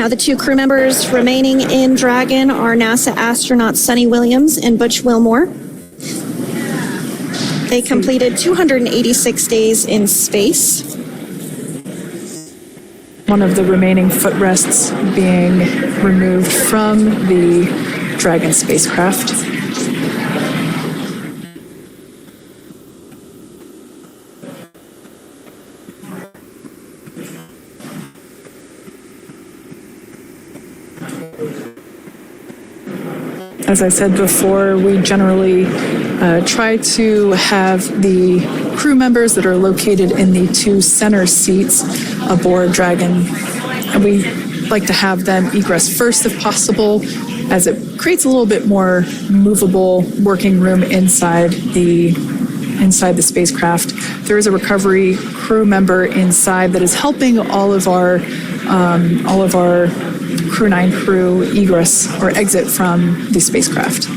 Now, the two crew members remaining in Dragon are NASA astronauts Sunny Williams and Butch Wilmore. They completed 286 days in space. One of the remaining footrests being removed from the Dragon spacecraft. As I said before, we generally try to have the crew members that are located in the two center seats aboard Dragon, and we like to have them egress first if possible, as it creates a little bit more movable working room inside the spacecraft. There is a recovery crew member inside that is helping all of our Crew 9 crew egress or exit from the spacecraft.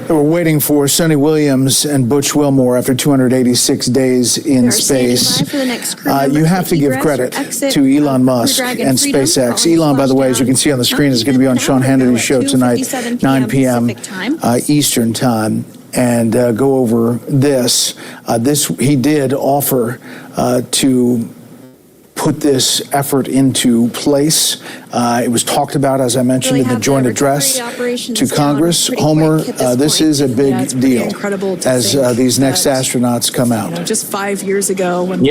We're waiting for Sunny Williams and Butch Wilmore after 286 days in space. You have to give credit to Elon Musk and SpaceX. Elon, by the way, as you can see on the screen, is going to be on Sean Hannity's show tonight, 9 p.m. Eastern Time, and go over this. He did offer to put this effort into place. It was talked about, as I mentioned, in the joint address to Congress. Homer, this is a big deal as these next astronauts come out. Just 5 years ago. When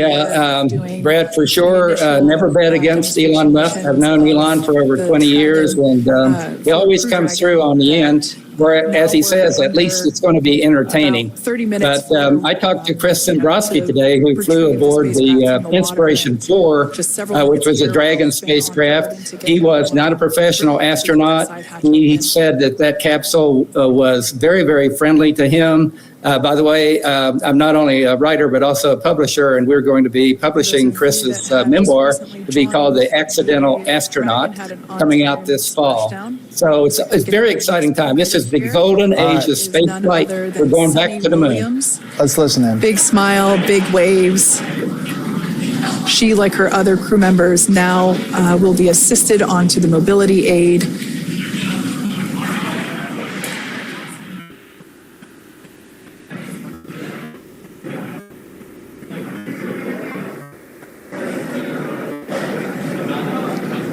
Brad, for sure, never bet against Elon Musk. I've known Elon for over 20 years, and he always comes through on the end. Where, as he says, at least it's going to be entertaining. 30 minutes. But I talked to Chris Zembrowski today, who flew aboard the Inspiration 4, which was a Dragon spacecraft. He was not a professional astronaut. He said that capsule was very, very friendly to him. By the way, I'm not only a writer, but also a publisher, and we're going to be publishing Chris's memoir to be called The Accidental Astronaut, coming out this fall. So it's a very exciting time. This is the golden age of space flight. We're going back to the moon. Let's listen in. Big smile, big waves. She, like her other crew members, now will be assisted onto the mobility aid.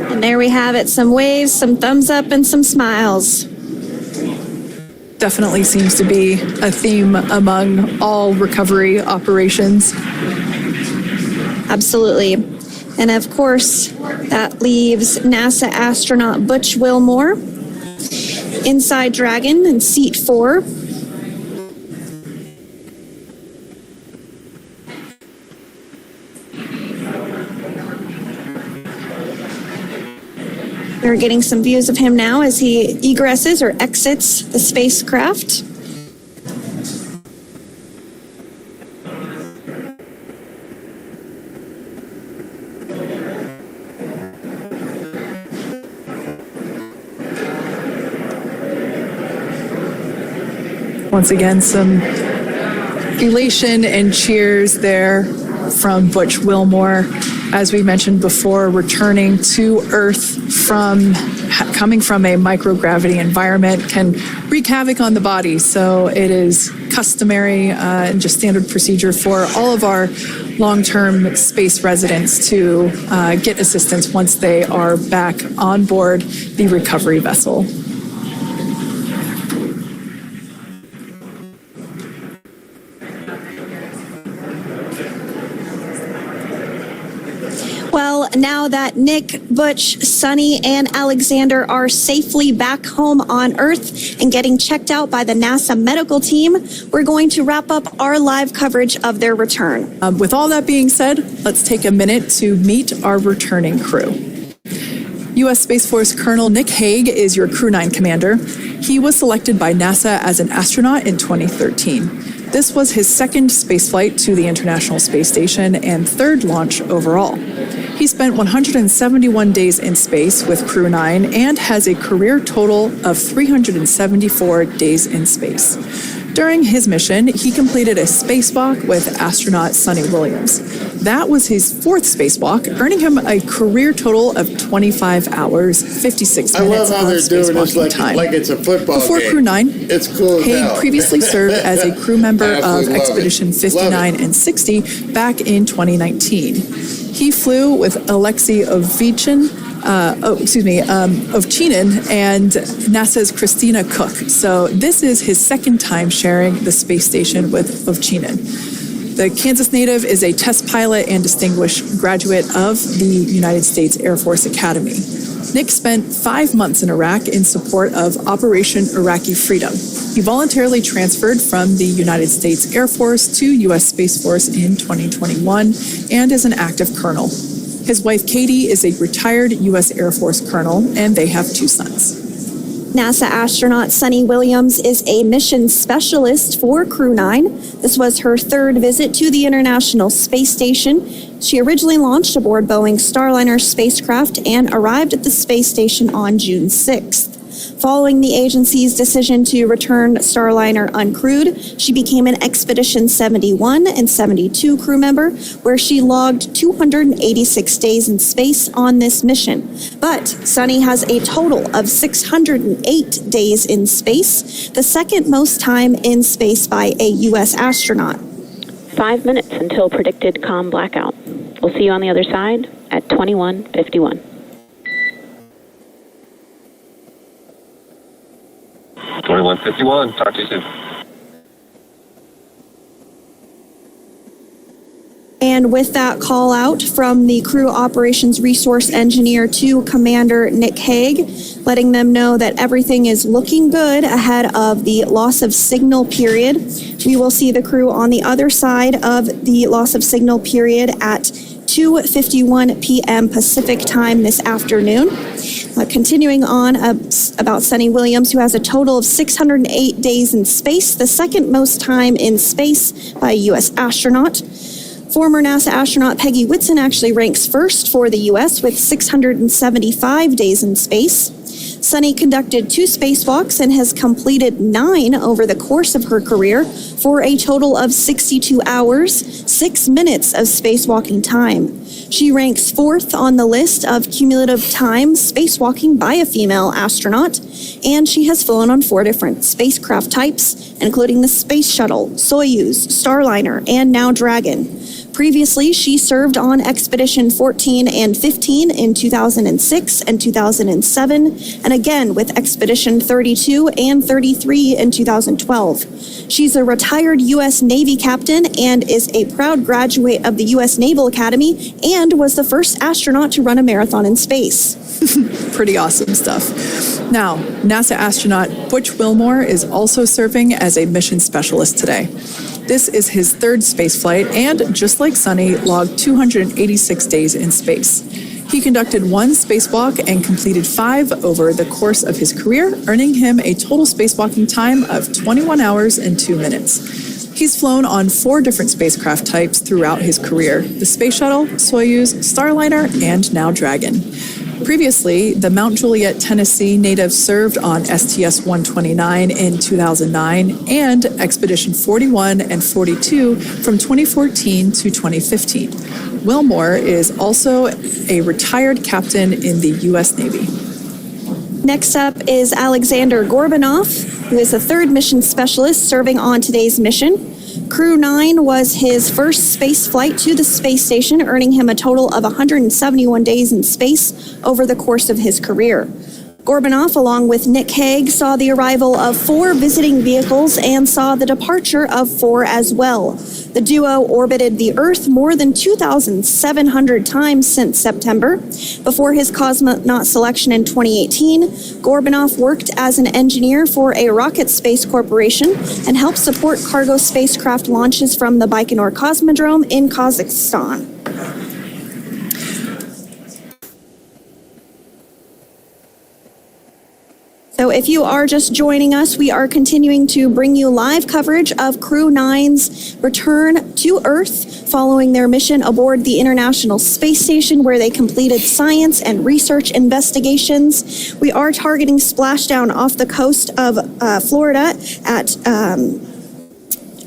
And there we have it, some waves, some thumbs up, and some smiles. Definitely seems to be a theme among all recovery operations. Absolutely. And of course, that leaves NASA astronaut Butch Wilmore inside Dragon in seat 4. We're getting some views of him now as he egresses or exits the spacecraft. Once again, some elation and cheers there from Butch Wilmore. As we mentioned before, returning to Earth coming from a microgravity environment can wreak havoc on the body. So it is customary and just standard procedure for all of our long-term space residents to get assistance once they are back on board the recovery vessel. Well, now that Nick, Butch, Sunny, and Alexander are safely back home on Earth and getting checked out by the NASA medical team, we're going to wrap up our live coverage of their return. With all that being said, let's take a minute to meet our returning crew. U.S. Space Force Colonel Nick Hague is your Crew 9 commander. He was selected by NASA as an astronaut in 2013. This was his second spaceflight to the International Space Station and third launch overall. He spent 171 days in space with Crew 9 and has a career total of 374 days in space. During his mission, he completed a spacewalk with astronaut Sonny Williams. That was his fourth spacewalk, earning him a career total of 25 hours, 56 minutes I love how they're doing this time. like it's a football Before game. Crew 9, It's cool as Haig hell. previously served as a crew member of Absolutely love Expedition it. 59 and 60 back in 2019. He flew with Alexei Ovchinin and NASA's Christina Cook. So this is his second time sharing the space station with Ovchinin. The Kansas native is a test pilot and distinguished graduate of the United States Air Force Academy. Nick spent 5 months in Iraq in support of Operation Iraqi Freedom. He voluntarily transferred from the United States Air Force to U.S. Space Force in 2021 and is an active colonel. His wife, Katie, is a retired U.S. Air Force colonel, and they have 2 sons. NASA astronaut Sonny Williams is a mission specialist for Crew 9. This was her third visit to the International Space Station. She originally launched aboard Boeing Starliner spacecraft and arrived at the space station on June 6th. Following the agency's decision to return Starliner uncrewed, she became an Expedition 71 and 72 crew member, where she logged 286 days in space on this mission. But Sonny has a total of 608 days in space, the second most time in space by a U.S. astronaut. 5 minutes until predicted calm blackout. We'll see you on the other side at 21:51. 21:51. Talk to you soon. And with that call out from the crew operations resource engineer to Commander Nick Haig, letting them know that everything is looking good ahead of the loss of signal period. We will see the crew on the other side of the loss of signal period at 2:51 p.m. Pacific time this afternoon. Continuing on about Sonny Williams, who has a total of 608 days in space, the second most time in space by a U.S. astronaut. Former NASA astronaut Peggy Whitson actually ranks first for the U.S. with 675 days in space. Sonny conducted 2 spacewalks and has completed 9 over the course of her career for a total of 62 hours, 6 minutes of spacewalking time. She ranks 4th on the list of cumulative time spacewalking by a female astronaut, and she has flown on 4 different spacecraft types, including the Space Shuttle, Soyuz, Starliner, and now Dragon. Previously, she served on Expedition 14 and 15 in 2006 and 2007, and again with Expedition 32 and 33 in 2012. She's a retired U.S. Navy captain and is a proud graduate of the U.S. Naval Academy and was the first astronaut to run a marathon in space. Pretty awesome stuff. Now, NASA astronaut Butch Wilmore is also serving as a mission specialist today. This is his third spaceflight and, just like Sonny, logged 286 days in space. He conducted 1 spacewalk and completed 5 over the course of his career, earning him a total spacewalking time of 21 hours and 2 minutes. He's flown on 4 different spacecraft types throughout his career: the Space Shuttle, Soyuz, Starliner, and now Dragon. Previously, the Mount Juliet, Tennessee native served on STS-129 in 2009 and Expedition 41 and 42 from 2014 to 2015. Wilmore is also a retired captain in the U.S. Navy. Next up is Alexander Gorbunov, who is the third mission specialist serving on today's mission. Crew 9 was his first space flight to the space station, earning him a total of 171 days in space over the course of his career. Gorbunov, along with Nick Haig, saw the arrival of 4 visiting vehicles and saw the departure of 4 as well. The duo orbited the Earth more than 2,700 times since September. Before his cosmonaut selection in 2018, Gorbunov worked as an engineer for a rocket space corporation and helped support cargo spacecraft launches from the Baikonur Cosmodrome in Kazakhstan. So So if you are just joining us, we are continuing to bring you live coverage of Crew 9's return to Earth following their mission aboard the International Space Station, where they completed science and research investigations. We are targeting splashdown off the coast of Florida at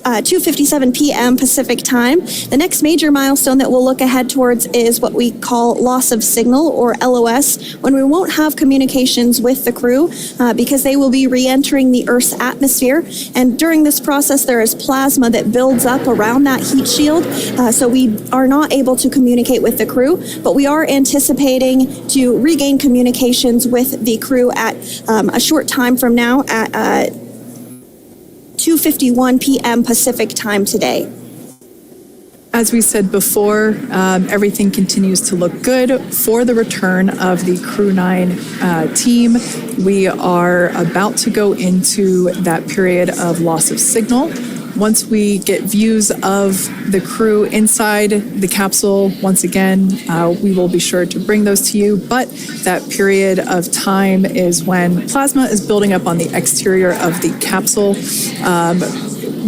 2:57 p.m. Pacific time. The next major milestone that we'll look ahead towards is what we call loss of signal, or LOS, when we won't have communications with the crew because they will be re-entering the Earth's atmosphere. And during this process, there is plasma that builds up around that heat shield, so we are not able to communicate with the crew, but we are anticipating to regain communications with the crew at a short time from now at 2:51 p.m. Pacific time today. As we said before, everything continues to look good for the return of the Crew 9 team. We are about to go into that period of loss of signal. Once we get views of the crew inside the capsule, once again, we will be sure to bring those to you. But that period of time is when plasma is building up on the exterior of the capsule,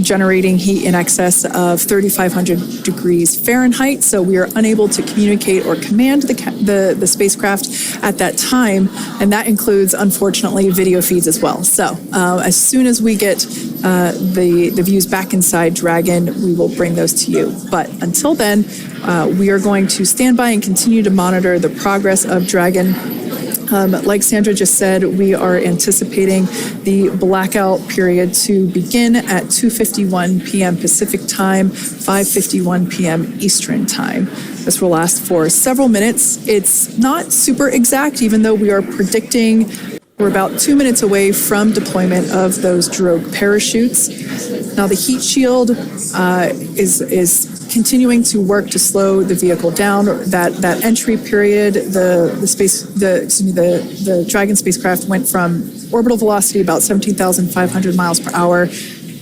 generating heat in excess of 3,500 degrees Fahrenheit. So we are unable to communicate or command the spacecraft at that time. And that includes, unfortunately, video feeds as well. So as soon as we get the views back inside Dragon, we will bring those to you. But until then, we are going to stand by and continue to monitor the progress of Dragon. Like Sandra just said, we are anticipating the blackout period to begin at 2:51 p.m. Pacific time, 5:51 p.m. Eastern time. This will last for several minutes. It's not super exact, even though we are predicting we're about 2 minutes away from deployment of those drogue parachutes. Now, the heat shield is continuing to work to slow the vehicle down. That entry period, the Dragon spacecraft went from orbital velocity about 17,500 miles per hour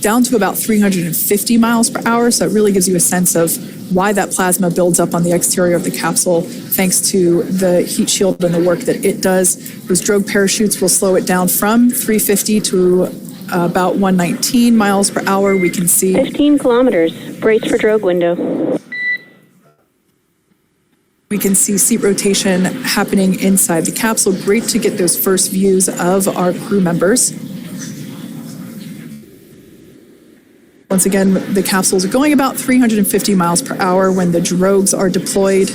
down to about 350 miles per hour. So it really gives you a sense of why that plasma builds up on the exterior of the capsule, thanks to the heat shield and the work that it does. Those drogue parachutes will slow it down from 350 to about 119 miles per hour. We can see 15 kilometers. Brace for drogue window. We can see seat rotation happening inside the capsule. Great to get those first views of our crew members. Once again, the capsules are going about 350 miles per hour when the drogues are deployed.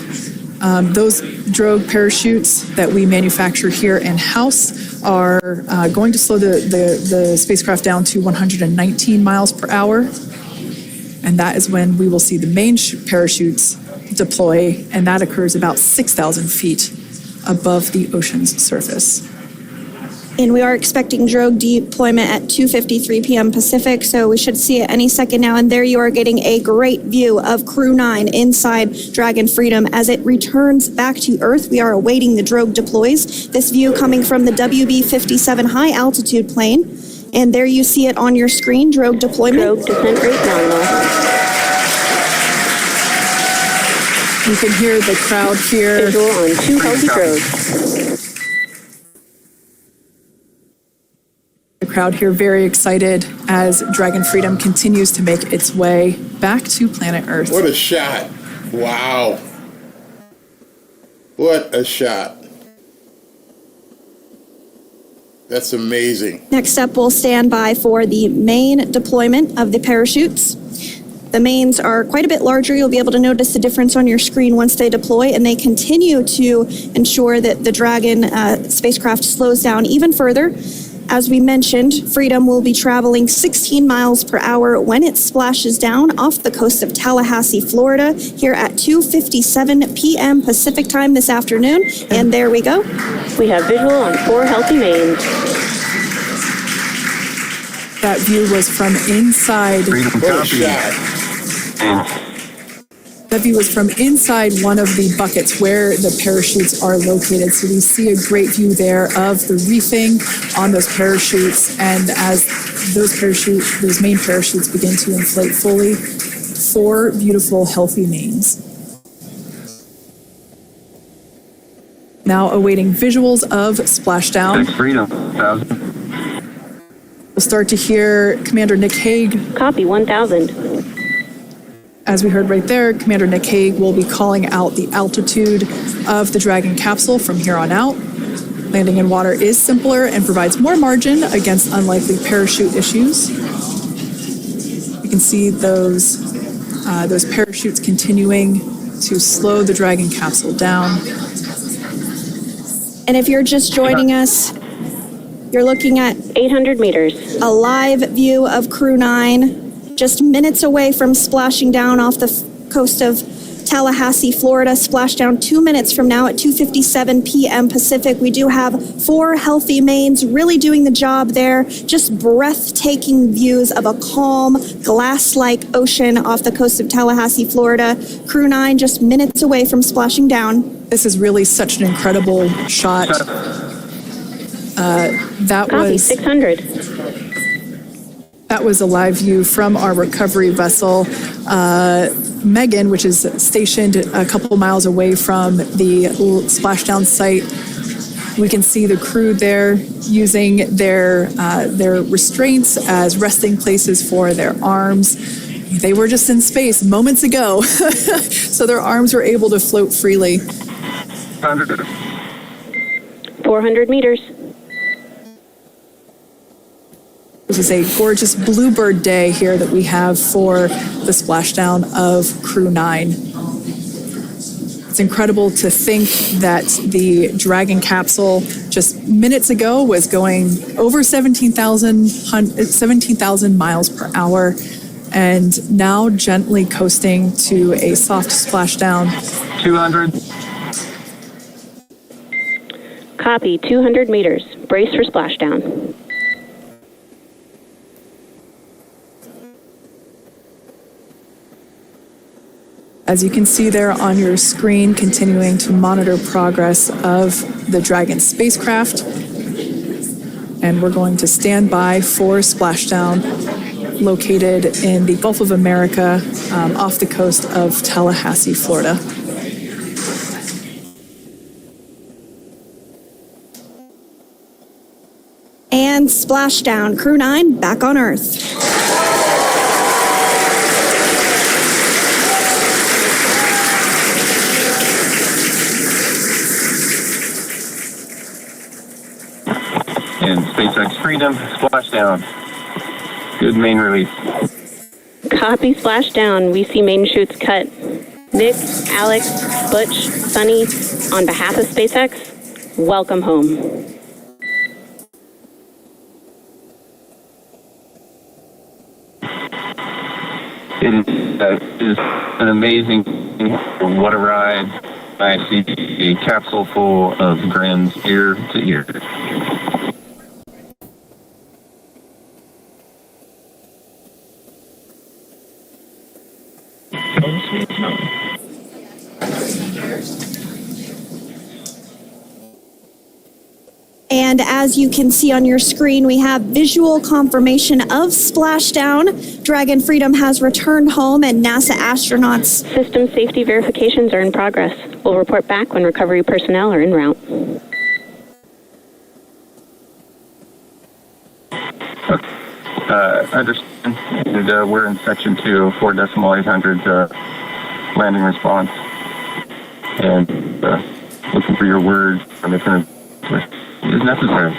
Those drogue parachutes that we manufacture here in-house are going to slow the spacecraft down to 119 miles per hour. And that is when we will see the main parachutes deploy, and that occurs about 6,000 feet above the ocean's surface. And we are expecting drogue deployment at 2:53 p.m. Pacific, so we should see it any second now. And there you are getting a great view of Crew 9 inside Dragon Freedom as it returns back to Earth. We are awaiting the drogue deploys. This view coming from the WB-57 high altitude plane. And there you see it on your screen, drogue deployment. Drogue descent rate nominal. You can hear the crowd here. Visual on 2 healthy drogues. The crowd here very excited as Dragon Freedom continues to make its way back to planet Earth. What a shot. Wow. What a shot. That's amazing. Next up, we'll stand by for the main deployment of the parachutes. The mains are quite a bit larger. You'll be able to notice the difference on your screen once they deploy, and they continue to ensure that the Dragon spacecraft slows down even further. As we mentioned, Freedom will be traveling 16 miles per hour when it splashes down off the coast of Tallahassee, Florida, here at 2:57 p.m. Pacific time this afternoon. And there we go. We have visual on 4 healthy mains. That view was from inside. That view was from inside one of the buckets where the parachutes are located. So we see a great view there of the reefing on those parachutes. And as those main parachutes begin to inflate fully, 4 beautiful, healthy mains. Now awaiting visuals of Splashdown. Freedom, 1,000. We'll start to hear Commander Nick Hague. Copy, 1000. As we heard right there, Commander Nick Hague will be calling out the altitude of the Dragon capsule from here on out. Landing in water is simpler and provides more margin against unlikely parachute issues. You can see those parachutes continuing to slow the Dragon capsule down. And if you're just joining us, you're looking at 800 meters. a live view of Crew 9, just minutes away from splashing down off the coast of Tallahassee, Florida. Splashdown 2 minutes from now at 2:57 p.m. Pacific. We do have 4 healthy mains really doing the job there. Just breathtaking views of a calm, glass-like ocean off the coast of Tallahassee, Florida. Crew 9 just minutes away from splashing down. This is really such an incredible shot. That Copy, was 600. That was a live view from our recovery vessel, Megan, which is stationed a couple miles away from the splashdown site. We can see the crew there using their restraints as resting places for their arms. They were just in space moments ago, so their arms were able to float freely. 400 meters. This is a gorgeous bluebird day here that we have for the splashdown of Crew 9. It's incredible to think that the Dragon capsule just minutes ago was going over 17,000 miles per hour, and now gently coasting to a soft splashdown. 200. Copy, 200 meters. Brace for splashdown. As you can see there on your screen, continuing to monitor progress of the Dragon spacecraft. And we're going to stand by for splashdown, located in the Gulf of America, off the coast of Tallahassee, Florida. And splashdown. Crew 9 back on Earth. And SpaceX Freedom, splashdown. Good main release. Copy, splashdown. We see main chutes cut. Nick, Alex, Butch, Sunny, on behalf of SpaceX, welcome home. It is an amazing, what a ride. I see a capsule full of grins ear to ear. And as you can see on your screen, we have visual confirmation of splashdown. Dragon Freedom has returned home, and NASA astronauts. System safety verifications are in progress. We'll report back when recovery personnel are en route. Understand. And, we're in section 2, 4.800 landing response. And looking for your words on if it is necessary.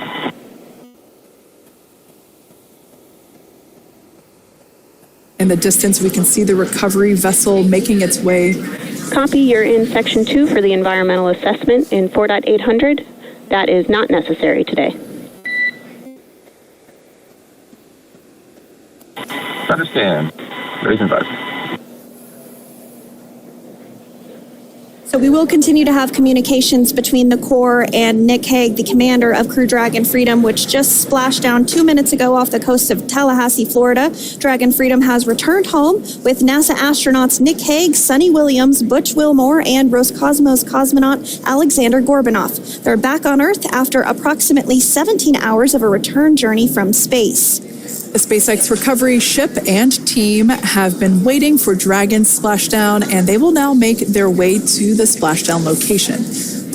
In the distance, we can see the recovery vessel making its way. Copy, you're in section 2 for the environmental assessment in 4.800. That is not necessary today. Understand. Raising button. So we will continue to have communications between the Corps and Nick Hague, the commander of Crew Dragon Freedom, which just splashed down 2 minutes ago off the coast of Tallahassee, Florida. Dragon Freedom has returned home with NASA astronauts Nick Hague, Sunny Williams, Butch Wilmore, and Roscosmos cosmonaut Alexander Gorbunov. They're back on Earth after approximately 17 hours of a return journey from space. The SpaceX recovery ship and team have been waiting for Dragon's splashdown, and they will now make their way to the splashdown location.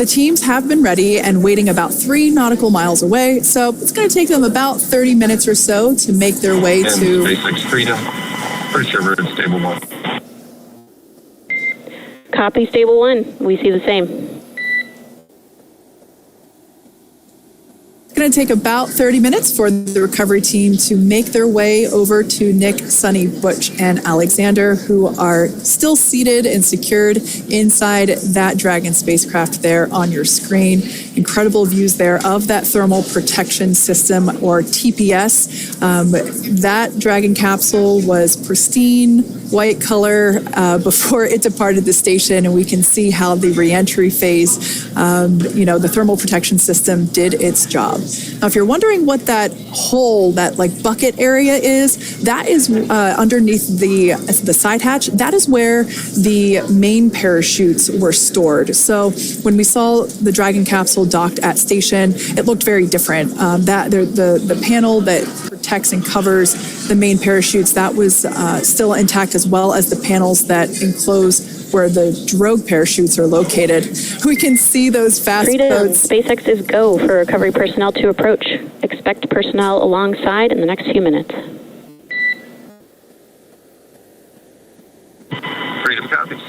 The teams have been ready and waiting about 3 nautical miles away, so it's going to take them about 30 minutes or so to make their way and to... SpaceX Freedom. Pretty sure we're in Stable 1. Copy, Stable 1. We see the same. It's going to take about 30 minutes for the recovery team to make their way over to Nick, Sunny, Butch, and Alexander, who are still seated and secured inside that Dragon spacecraft there on your screen. Incredible views there of that thermal protection system, or TPS. That Dragon capsule was pristine, white color before it departed the station, and we can see how the reentry phase, the thermal protection system did its job. Now, if you're wondering what that hole, that like bucket area is, that is underneath the side hatch. That is where the main parachutes were stored. So when we saw the Dragon capsule docked at station, it looked very different. The panel that protects and covers the main parachutes, that was still intact, as well as the panels that enclose where the drogue parachutes are located. We can see those fast boats. SpaceX is go for recovery personnel to approach. Expect personnel alongside in the next few minutes. Freedom copies.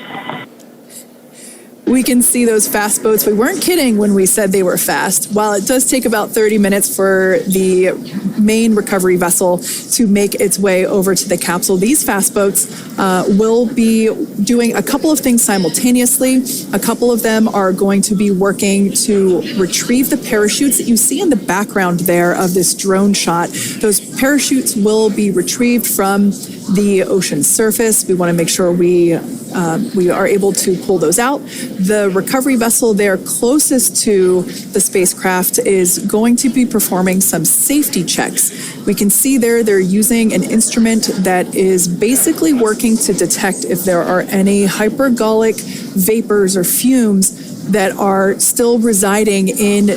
We can see those fast boats. We weren't kidding when we said they were fast. While it does take about 30 minutes for the main recovery vessel to make its way over to the capsule, these fast boats will be doing a couple of things simultaneously. A couple of them are going to be working to retrieve the parachutes that you see in the background there of this drone shot. Those parachutes will be retrieved from the ocean surface. We want to make sure we are able to pull those out. The recovery vessel there closest to the spacecraft is going to be performing some safety checks. We can see there they're using an instrument that is basically working to detect if there are any hypergolic vapors or fumes that are still residing in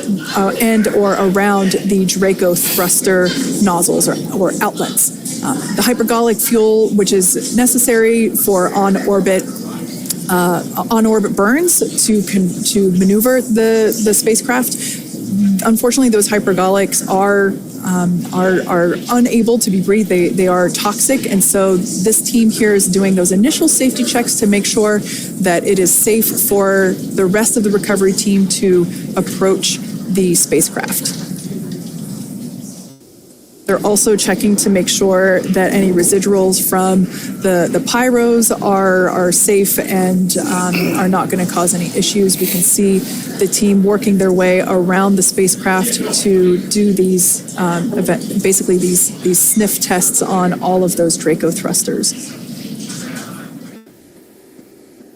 and or around the Draco thruster nozzles or outlets. The hypergolic fuel, which is necessary for on-orbit burns to maneuver the spacecraft. Unfortunately, those hypergolics are unable to be breathed. They are toxic, and so this team here is doing those initial safety checks to make sure that it is safe for the rest of the recovery team to approach the spacecraft. They're also checking to make sure that any residuals from the pyros are safe and are not going to cause any issues. We can see the team working their way around the spacecraft to do these these sniff tests on all of those Draco thrusters.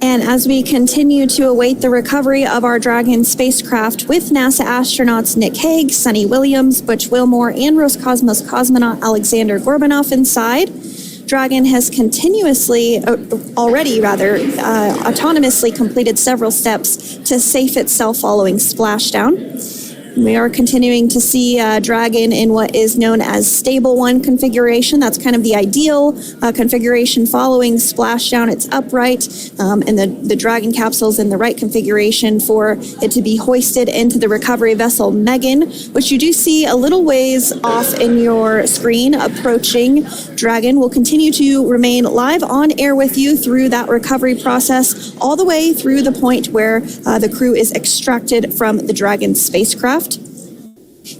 And as we continue to await the recovery of our Dragon spacecraft with NASA astronauts Nick Hague, Sunny Williams, Butch Wilmore, and Roscosmos cosmonaut Alexander Gorbanov inside, Dragon has autonomously completed several steps to safe itself following splashdown. We are continuing to see Dragon in what is known as Stable 1 configuration. That's kind of the ideal configuration following splashdown. It's upright, and the Dragon capsule is in the right configuration for it to be hoisted into the recovery vessel Megan, which you do see a little ways off in your screen approaching. Dragon will continue to remain live on air with you through that recovery process, all the way through the point where the crew is extracted from the Dragon spacecraft.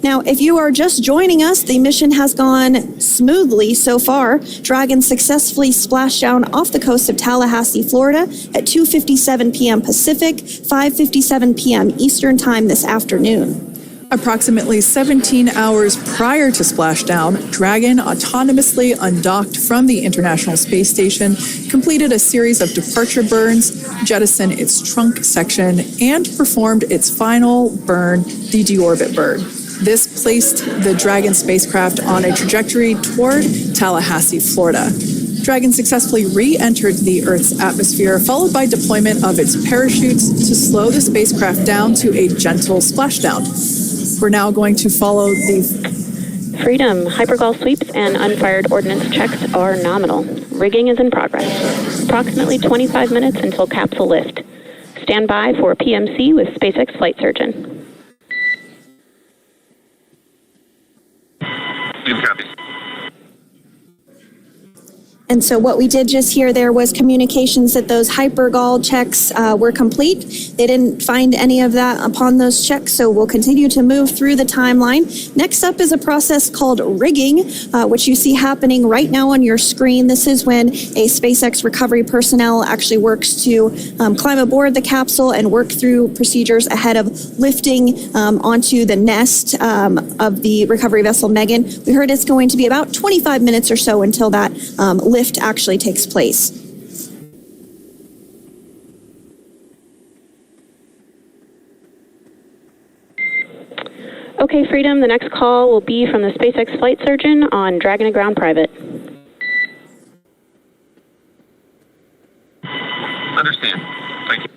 Now, if you are just joining us, the mission has gone smoothly so far. Dragon successfully splashed down off the coast of Tallahassee, Florida at 2:57 p.m. Pacific, 5:57 p.m. Eastern Time this afternoon. Approximately 17 hours prior to splashdown, Dragon autonomously undocked from the International Space Station, completed a series of departure burns, jettisoned its trunk section, and performed its final burn, the deorbit burn. This placed the Dragon spacecraft on a trajectory toward Tallahassee, Florida. Dragon successfully re-entered the Earth's atmosphere, followed by deployment of its parachutes to slow the spacecraft down to a gentle splashdown. We're now going to follow the Freedom. Hypergol sweeps and unfired ordnance checks are nominal. Rigging is in progress. Approximately 25 minutes until capsule lift. stand by for PMC with SpaceX flight surgeon. Copy. And so what we did just hear there was communications that those hypergol checks were complete. They didn't find any of that upon those checks, so we'll continue to move through the timeline. Next up is a process called rigging, which you see happening right now on your screen. This is when a SpaceX recovery personnel actually works to climb aboard the capsule and work through procedures ahead of lifting onto the nest of the recovery vessel Megan. We heard it's going to be about 25 minutes or so until that lift actually takes place. Okay, Freedom, the next call will be from the SpaceX flight surgeon on Dragon to Ground Private. Understand. Thank you.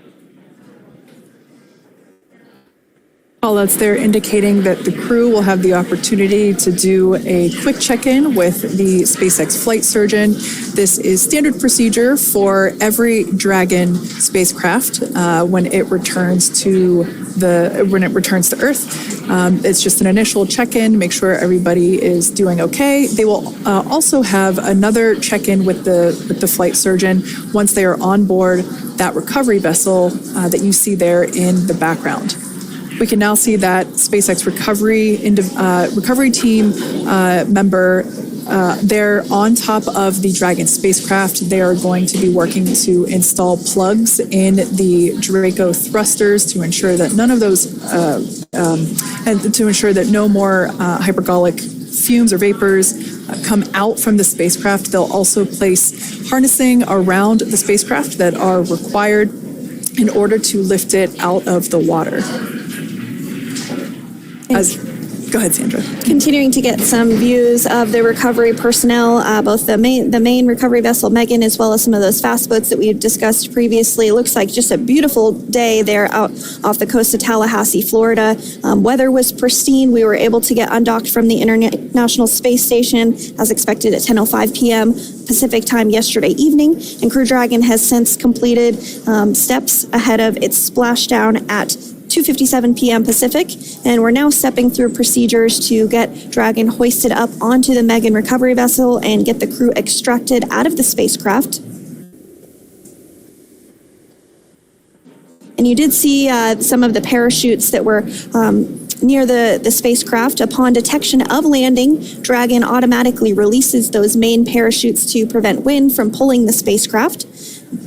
Callouts there indicating that the crew will have the opportunity to do a quick check-in with the SpaceX flight surgeon. This is standard procedure for every Dragon spacecraft when it returns to Earth. It's just an initial check-in, make sure everybody is doing okay. They will also have another check-in with the flight surgeon once they are on board that recovery vessel that you see there in the background. We can now see that SpaceX recovery team member they're on top of the Dragon spacecraft. They are going to be working to install plugs in the Draco thrusters to ensure that none of those and to ensure that no more hypergolic fumes or vapors come out from the spacecraft. They'll also place harnessing around the spacecraft that are required in order to lift it out of the water. Go ahead, Sandra. Continuing to get some views of the recovery personnel, both the main recovery vessel Megan, as well as some of those fast boats that we've discussed previously. It looks like just a beautiful day there out off the coast of Tallahassee, Florida. Weather was pristine. We were able to get undocked from the International Space Station as expected at 10:05 p.m. Pacific time yesterday evening, and Crew Dragon has since completed steps ahead of its splashdown at 2:57 p.m. Pacific, and we're now stepping through procedures to get Dragon hoisted up onto the Megan recovery vessel and get the crew extracted out of the spacecraft. And you did see some of the parachutes that were near the spacecraft. Upon detection of landing, Dragon automatically releases those main parachutes to prevent wind from pulling the spacecraft.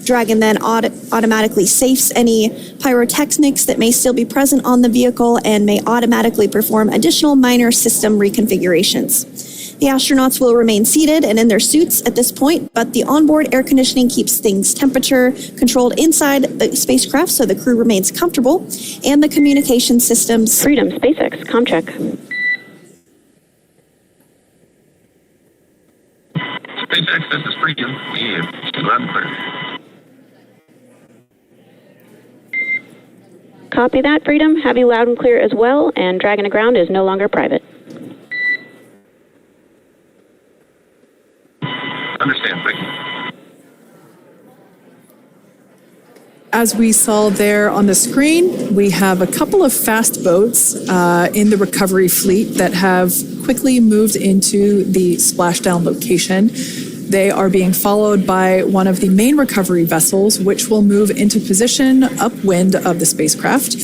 Dragon then automatically safes any pyrotechnics that may still be present on the vehicle and may automatically perform additional minor system reconfigurations. The astronauts will remain seated and in their suits at this point, but the onboard air conditioning keeps things temperature controlled inside the spacecraft so the crew remains comfortable, and the communication systems... Freedom, SpaceX, ComCheck. SpaceX, this is Freedom. Loud and clear. Copy that, Freedom. Have you loud and clear as well, and Dragon to Ground is no longer private. Understand, thank you. As we saw there on the screen, we have a couple of fast boats in the recovery fleet that have quickly moved into the splashdown location. They are being followed by one of the main recovery vessels, which will move into position upwind of the spacecraft.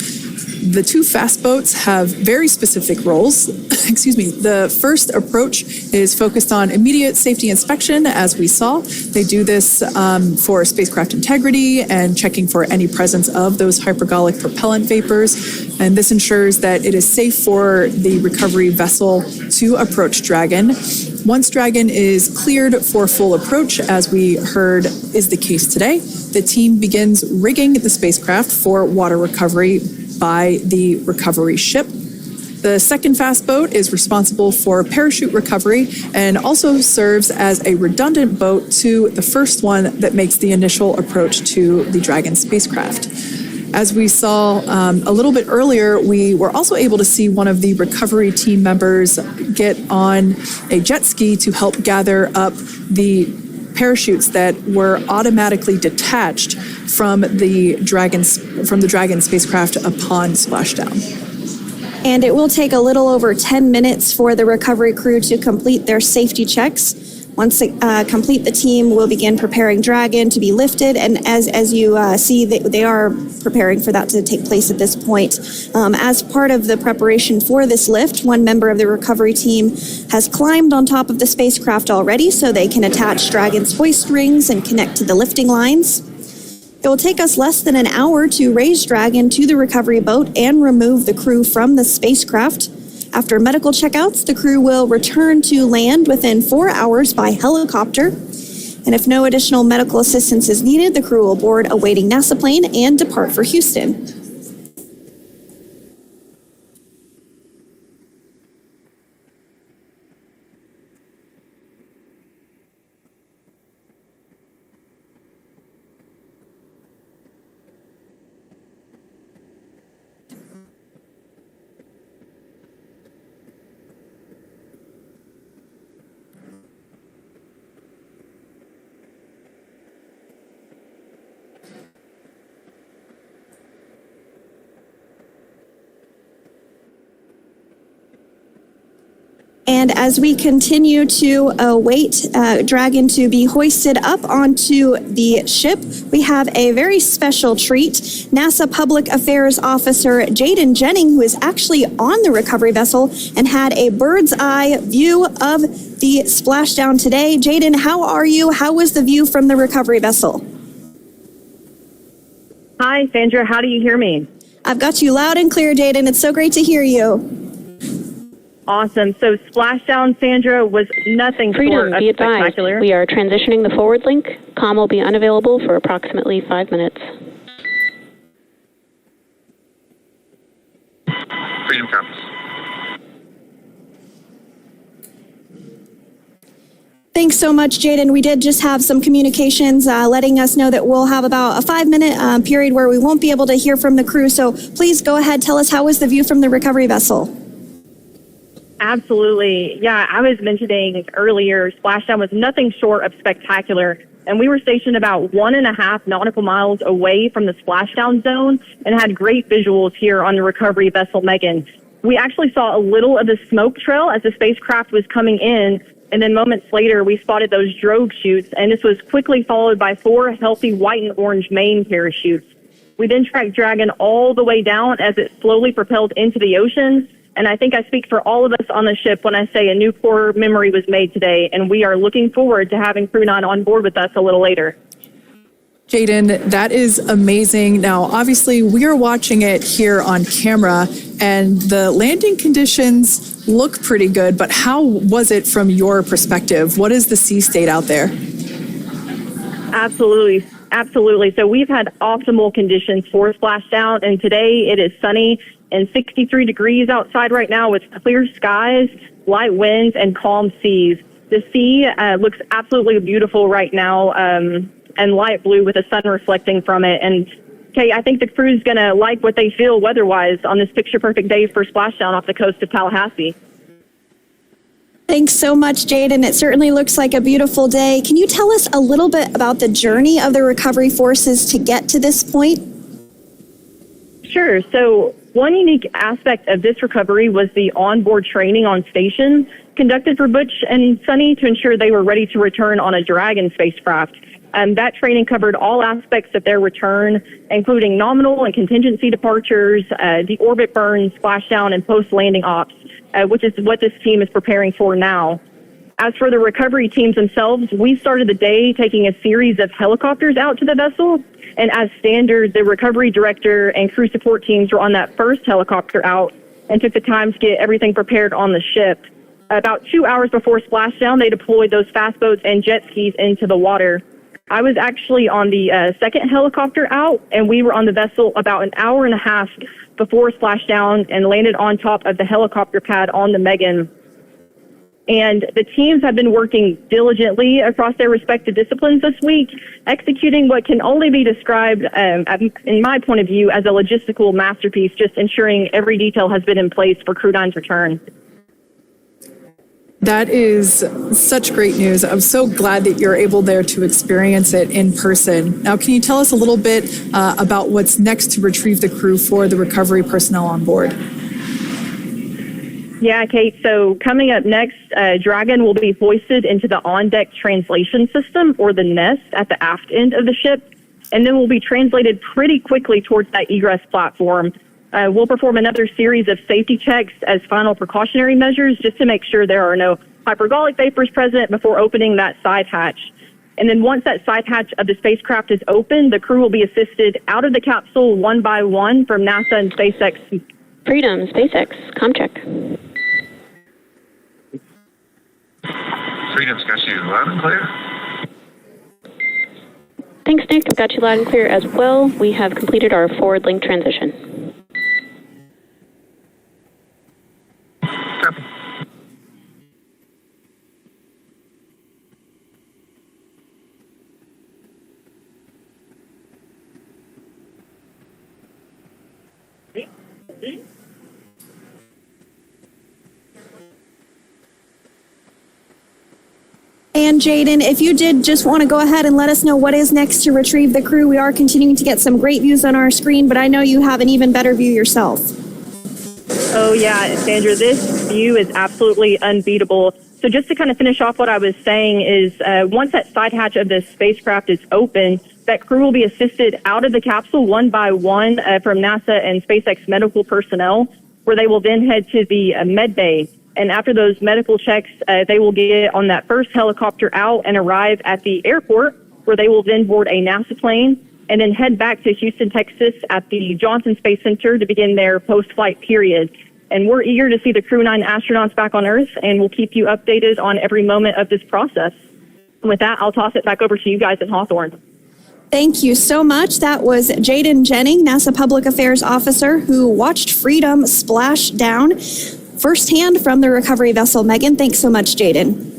The two fast boats have very specific roles. Excuse me. The first approach is focused on immediate safety inspection, as we saw. They do this for spacecraft integrity and checking for any presence of those hypergolic propellant vapors. And this ensures that it is safe for the recovery vessel to approach Dragon. Once Dragon is cleared for full approach, as we heard is the case today, the team begins rigging the spacecraft for water recovery by the recovery ship. The second fast boat is responsible for parachute recovery and also serves as a redundant boat to the first one that makes the initial approach to the Dragon spacecraft. As we saw a little bit earlier, we were also able to see one of the recovery team members get on a jet ski to help gather up the parachutes that were automatically detached from the Dragon spacecraft upon splashdown. And it will take a little over 10 minutes for the recovery crew to complete their safety checks. Once they complete, the team will begin preparing Dragon to be lifted. And as you see, they are preparing for that to take place at this point. As part of the preparation for this lift, one member of the recovery team has climbed on top of the spacecraft already so they can attach Dragon's hoist rings and connect to the lifting lines. It will take us less than an hour to raise Dragon to the recovery boat and remove the crew from the spacecraft. After medical checkouts, the crew will return to land within 4 hours by helicopter. And if no additional medical assistance is needed, the crew will board a waiting NASA plane and depart for Houston. And as we continue to await Dragon to be hoisted up onto the ship, we have a very special treat. NASA Public Affairs Officer Jaden Jennings, who is actually on the recovery vessel and had a bird's eye view of the splashdown today. Jaden, how are you? How was the view from the recovery vessel? Hi, Sandra. How do you hear me? I've got you loud and clear, Jaden. It's so great to hear you. Awesome. So Splashdown, Sandra, was nothing short of spectacular. We are transitioning the forward link. Comm will be unavailable for approximately 5 minutes. Freedom Compass. Thanks so much, Jaden. We did just have some communications letting us know that we'll have about a 5-minute period where we won't be able to hear from the crew. So please go ahead, tell us, how was the view from the recovery vessel? Absolutely. Yeah, I was mentioning earlier, Splashdown was nothing short of spectacular. And we were stationed about 1.5 nautical miles away from the splashdown zone and had great visuals here on the recovery vessel Megan. We actually saw a little of the smoke trail as the spacecraft was coming in. And then moments later, we spotted those drogue chutes. And this was quickly followed by 4 healthy white and orange main parachutes. We then tracked Dragon all the way down as it slowly propelled into the ocean. And I think I speak for all of us on the ship when I say a new core memory was made today, and we are looking forward to having Crew 9 on board with us a little later. Jaden, that is amazing. Now, obviously, we are watching it here on camera, and the landing conditions look pretty good, but how was it from your perspective? What is the sea state out there? Absolutely. Absolutely. So we've had optimal conditions for splashdown, and today it is sunny and 63 degrees outside right now with clear skies, light winds, and calm seas. The sea looks absolutely beautiful right now, and light blue with the sun reflecting from it. And Kay, I think the crew's going to like what they feel weather-wise on this picture-perfect day for splashdown off the coast of Tallahassee. Thanks so much, Jaden. It certainly looks like a beautiful day. Can you tell us a little bit about the journey of the recovery forces to get to this point? Sure. So one unique aspect of this recovery was the onboard training on station conducted for Butch and Sunny to ensure they were ready to return on a Dragon spacecraft. That training covered all aspects of their return, including nominal and contingency departures, the orbit burn, splashdown, and post-landing ops, which is what this team is preparing for now. As for the recovery teams themselves, we started the day taking a series of helicopters out to the vessel. And as standard, the recovery director and crew support teams were on that first helicopter out and took the time to get everything prepared on the ship. About 2 hours before splashdown, they deployed those fast boats and jet skis into the water. I was actually on the second helicopter out, and we were on the vessel about an hour and a half before splashdown and landed on top of the helicopter pad on the Megan. And the teams have been working diligently across their respective disciplines this week, executing what can only be described, in my point of view, as a logistical masterpiece, just ensuring every detail has been in place for Crew 9's return. That is such great news. I'm so glad that you're able there to experience it in person. Now, can you tell us a little bit about what's next to retrieve the crew for the recovery personnel on board? Yeah, Kate. So coming up next, Dragon will be hoisted into the on-deck translation system, or the nest, at the aft end of the ship, and then will be translated pretty quickly towards that egress platform. We'll perform another series of safety checks as final precautionary measures just to make sure there are no hypergolic vapors present before opening that side hatch. And then once that side hatch of the spacecraft is open, the crew will be assisted out of the capsule one by one from NASA and SpaceX. Freedom, SpaceX, ComCheck. Freedom's got you loud and clear. Thanks, Nick. I've got you loud and clear as well. We have completed our forward link transition. Copy. And Jaden, if you did just want to go ahead and let us know what is next to retrieve the crew, we are continuing to get some great views on our screen, but I know you have an even better view yourself. Oh, yeah, Sandra, this view is absolutely unbeatable. So just to kind of finish off what I was saying is once that side hatch of the spacecraft is open, that crew will be assisted out of the capsule one by one from NASA and SpaceX medical personnel, where they will then head to the med bay. And after those medical checks, they will get on that first helicopter out and arrive at the airport, where they will then board a NASA plane and then head back to Houston, Texas at the Johnson Space Center to begin their post-flight period. And we're eager to see the Crew 9 astronauts back on Earth, and we'll keep you updated on every moment of this process. And with that, I'll toss it back over to you guys at Hawthorne. Thank you so much. That was Jaden Jennings, NASA Public Affairs Officer, who watched Freedom splash down firsthand from the recovery vessel. Megan, thanks so much, Jaden.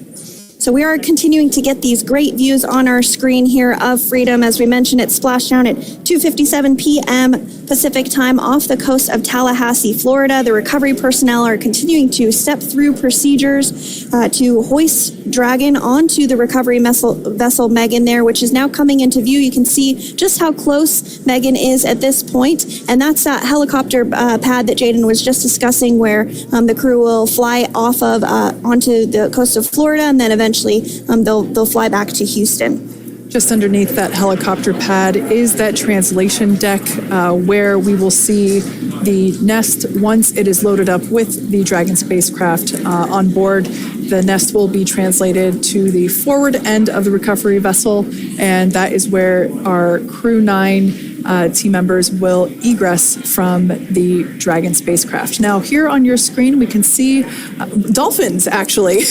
So we are continuing to get these great views on our screen here of Freedom. As we mentioned, it splashed down at 2:57 p.m. Pacific time off the coast of Tallahassee, Florida. The recovery personnel are continuing to step through procedures to hoist Dragon onto the recovery vessel Megan there, which is now coming into view. You can see just how close Megan is at this point, and that's that helicopter pad that Jaden was just discussing, where the crew will fly off of onto the coast of Florida, and then eventually they'll fly back to Houston. Just underneath that helicopter pad is that translation deck where we will see the nest once it is loaded up with the Dragon spacecraft on board. The nest will be translated to the forward end of the recovery vessel, and that is where our Crew 9 team members will egress from the Dragon spacecraft. Now, here on your screen, we can see dolphins, actually,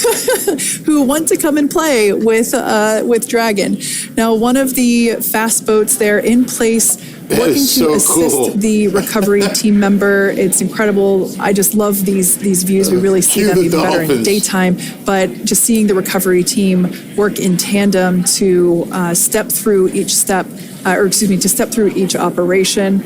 who want to come and play with Dragon. Now, one of the fast boats there in place, working to assist the recovery team member. It's incredible. I just love these views. We really see them even better in the daytime. But just seeing the recovery team work in tandem to step through each step, to step through each operation.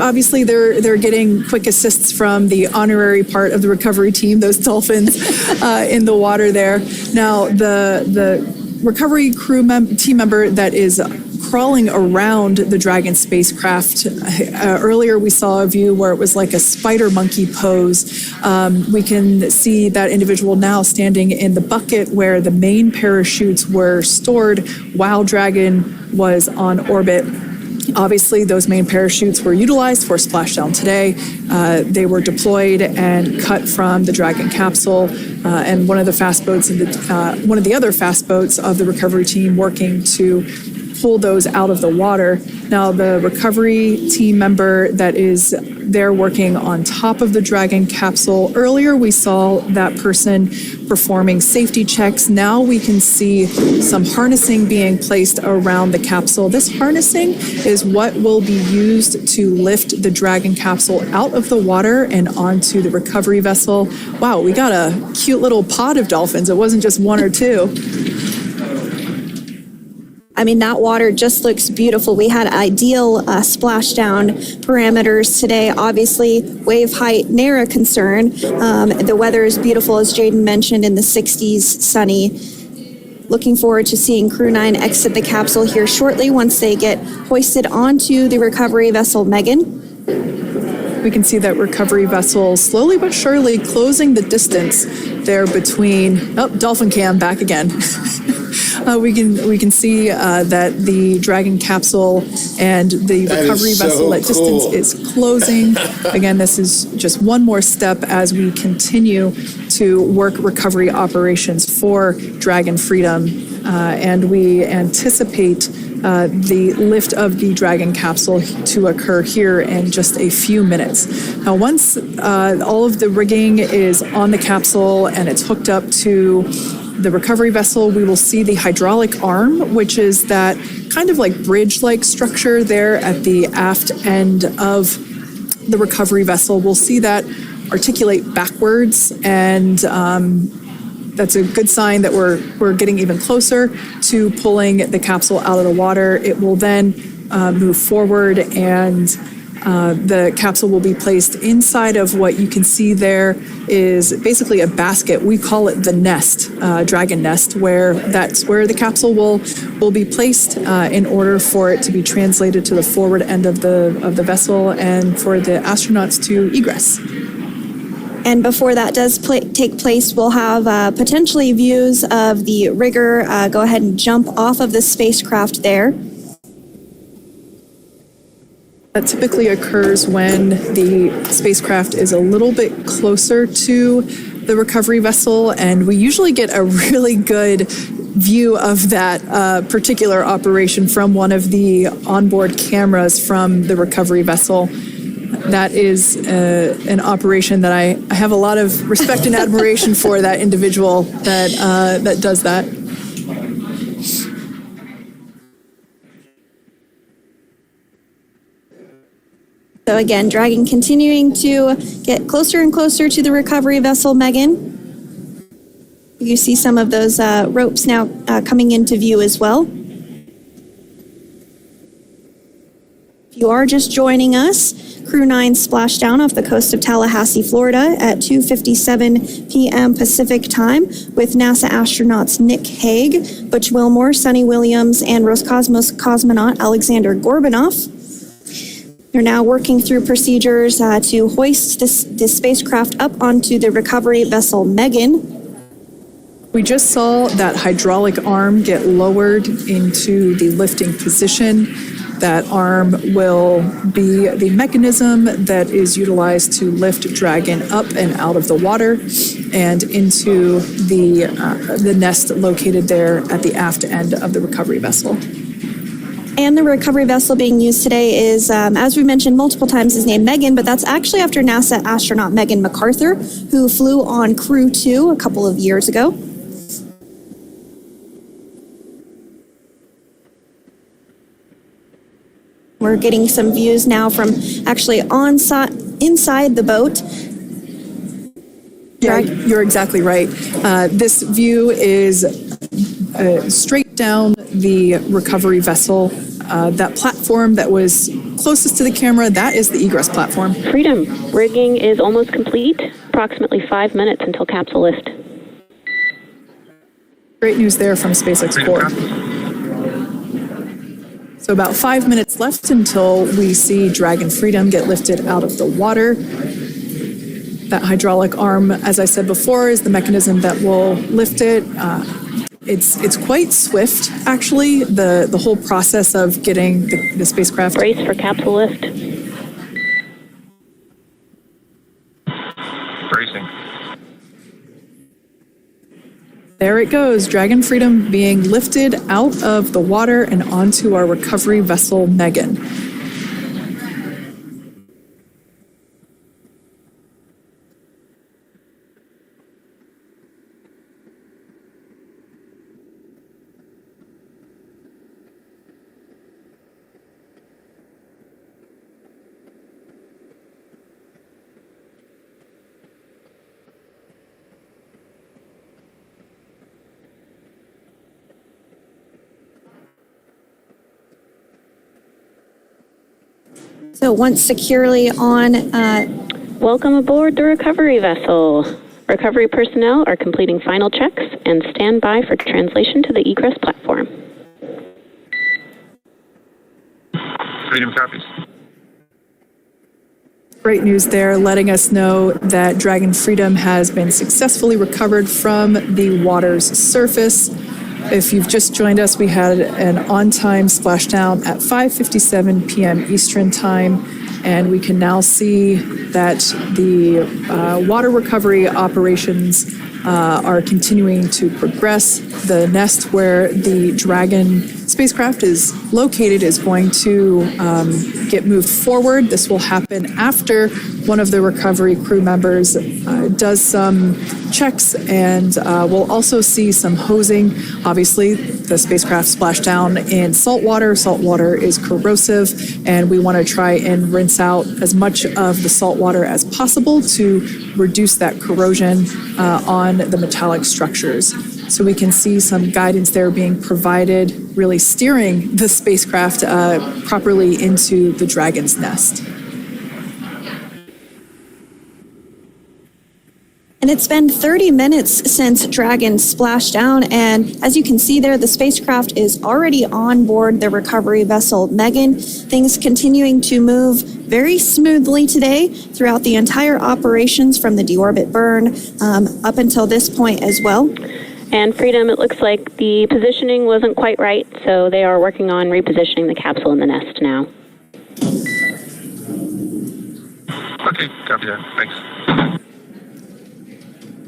Obviously they're getting quick assists from the honorary part of the recovery team, those dolphins in the water there. Now, the recovery team member that is crawling around the Dragon spacecraft. Earlier we saw a view where it was like a spider monkey pose. We can see that individual now standing in the bucket where the main parachutes were stored while Dragon was on orbit. Obviously, those main parachutes were utilized for splashdown today. They were deployed and cut from the Dragon capsule, and one of the other fast boats of the recovery team working to pull those out of the water. Now, the recovery team member that is there working on top of the Dragon capsule, earlier we saw that person performing safety checks. Now we can see some harnessing being placed around the capsule. This harnessing is what will be used to lift the Dragon capsule out of the water and onto the recovery vessel. Wow, we got a cute little pod of dolphins. It wasn't just one or two. I mean, that water just looks beautiful. We had ideal splashdown parameters today. Obviously, wave height, ne'er a concern. The weather is beautiful, as Jaden mentioned, in the 60s, sunny. Looking forward to seeing Crew 9 exit the capsule here shortly once they get hoisted onto the recovery vessel Megan. We can see that recovery vessel slowly but surely closing the distance there between, dolphin cam back again. We can see that the Dragon capsule and the recovery vessel, that distance is closing. Again, this is just one more step as we continue to work recovery operations for Dragon Freedom, and we anticipate the lift of the Dragon capsule to occur here in just a few minutes. Now, once all of the rigging is on the capsule and it's hooked up to the recovery vessel, we will see the hydraulic arm, which is that kind of like bridge-like structure there at the aft end of the recovery vessel. We'll see that articulate backwards, and that's a good sign that we're getting even closer to pulling the capsule out of the water. It will then move forward, and the capsule will be placed inside of what you can see there is basically a basket. We call it the nest, Dragon nest, where that's where the capsule will be placed in order for it to be translated to the forward end of the vessel and for the astronauts to egress. And before that does take place, we'll have potentially views of the rigger go ahead and jump off of the spacecraft there. That typically occurs when the spacecraft is a little bit closer to the recovery vessel, and we usually get a really good view of that particular operation from one of the onboard cameras from the recovery vessel. That is an operation that I have a lot of respect and admiration for, that individual that does that. So again, Dragon continuing to get closer and closer to the recovery vessel Megan. You see some of those ropes now coming into view as well. If you are just joining us, Crew 9 Splashdown off the coast of Tallahassee, Florida at 2:57 p.m. Pacific time with NASA astronauts Nick Hague, Butch Wilmore, Sunny Williams, and Roscosmos cosmonaut Alexander Gorbunoff. They're now working through procedures to hoist this spacecraft up onto the recovery vessel Megan. We just saw that hydraulic arm get lowered into the lifting position. That arm will be the mechanism that is utilized to lift Dragon up and out of the water and into the nest located there at the aft end of the recovery vessel. And the recovery vessel being used today is, as we mentioned multiple times, is named Megan, but that's actually after NASA astronaut Megan MacArthur, who flew on Crew 2 a couple of years ago. We're getting some views now from actually inside the boat. Yeah, you're exactly right. This view is straight down the recovery vessel. That platform that was closest to the camera, that is the egress platform. Freedom, rigging is almost complete. Approximately 5 minutes until capsule lift. Great news there from SpaceX Core. So about 5 minutes left until we see Dragon Freedom get lifted out of the water. That hydraulic arm, as I said before, is the mechanism that will lift it. It's quite swift, actually, the whole process of getting the spacecraft. Brace for capsule lift. Bracing. There it goes, Dragon Freedom being lifted out of the water and onto our recovery vessel, Megan. So once securely on... Welcome aboard the recovery vessel. Recovery personnel are completing final checks and stand by for translation to the Egress platform. Freedom copies. Great news there, letting us know that Dragon Freedom has been successfully recovered from the water's surface. If you've just joined us, we had an on-time splashdown at 5:57 p.m. Eastern Time, and we can now see that the water recovery operations are continuing to progress. The nest where the Dragon spacecraft is located is going to get moved forward. This will happen after one of the recovery crew members does some checks, and we'll also see some hosing. Obviously, the spacecraft splashed down in salt water. Salt water is corrosive, and we want to try and rinse out as much of the salt water as possible to reduce that corrosion on the metallic structures. So we can see some guidance there being provided, really steering the spacecraft properly into the Dragon's nest. And it's been 30 minutes since Dragon splashed down, and as you can see there, the spacecraft is already on board the recovery vessel Megan. Things continuing to move very smoothly today throughout the entire operations from the deorbit burn up until this point as well. And Freedom, it looks like the positioning wasn't quite right, so they are working on repositioning the capsule in the nest now. Okay, copy that. Thanks.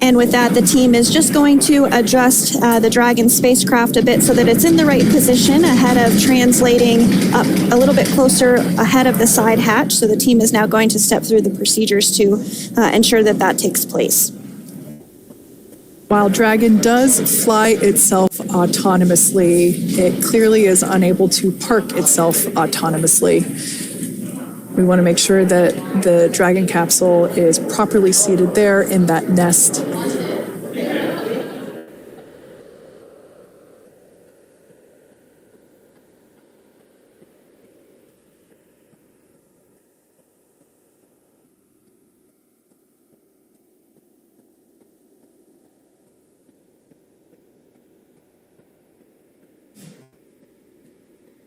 And with that, the team is just going to adjust the Dragon spacecraft a bit so that it's in the right position ahead of translating up a little bit closer ahead of the side hatch. So the team is now going to step through the procedures to ensure that that takes place. While Dragon does fly itself autonomously, it clearly is unable to park itself autonomously. We want to make sure that the Dragon capsule is properly seated there in that nest.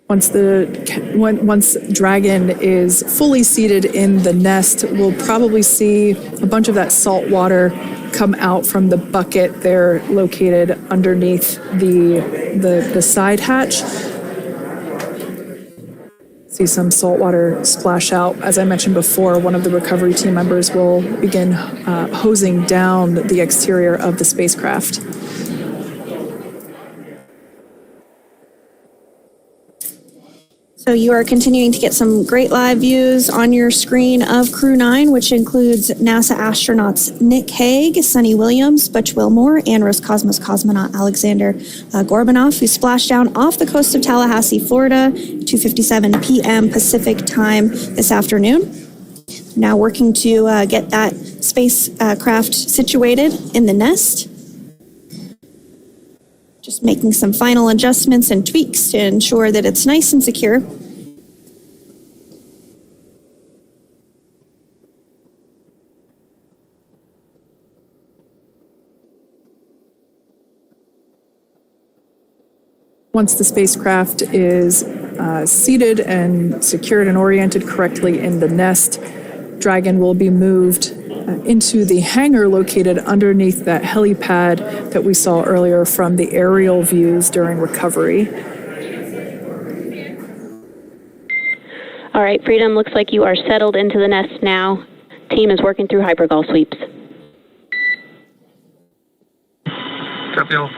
Once Dragon is fully seated in the nest, we'll probably see a bunch of that salt water come out from the bucket there located underneath the side hatch. See some salt water splash out. As I mentioned before, one of the recovery team members will begin hosing down the exterior of the spacecraft. So you are continuing to get some great live views on your screen of Crew 9, which includes NASA astronauts Nick Hague, Sunny Williams, Butch Wilmore, and Roscosmos cosmonaut Alexander Gorbanov, who splashed down off the coast of Tallahassee, Florida, 2:57 p.m. Pacific time this afternoon. Now working to get that spacecraft situated in the nest. Just making some final adjustments and tweaks to ensure that it's nice and secure. Once the spacecraft is seated and secured and oriented correctly in the nest, Dragon will be moved into the hangar located underneath that helipad that we saw earlier from the aerial views during recovery. All right, Freedom, looks like you are settled into the nest now. Team is working through hypergol sweeps. Copy all.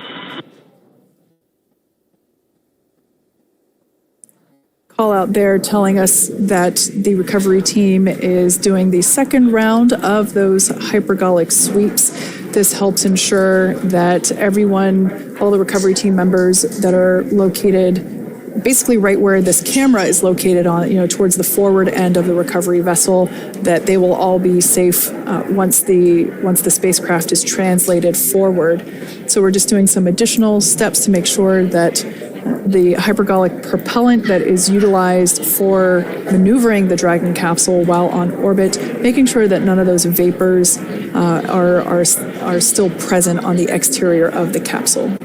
Call out there telling us that the recovery team is doing the second round of those hypergolic sweeps. This helps ensure that everyone, all the recovery team members that are located basically right where this camera is located on, towards the forward end of the recovery vessel, that they will all be safe once the spacecraft is translated forward. So we're just doing some additional steps to make sure that the hypergolic propellant that is utilized for maneuvering the Dragon capsule while on orbit, making sure that none of those vapors are still present on the exterior of the capsule.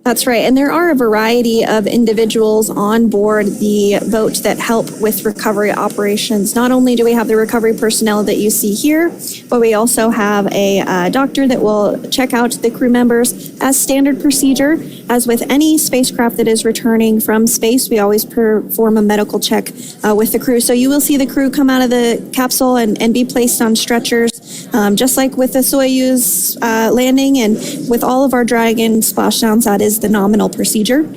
That's right. And there are a variety of individuals on board the boat that help with recovery operations. Not only do we have the recovery personnel that you see here, but we also have a doctor that will check out the crew members as standard procedure. As with any spacecraft that is returning from space, we always perform a medical check with the crew. So you will see the crew come out of the capsule and be placed on stretchers, just like with the Soyuz landing and with all of our Dragon splashdowns, that is the nominal procedure.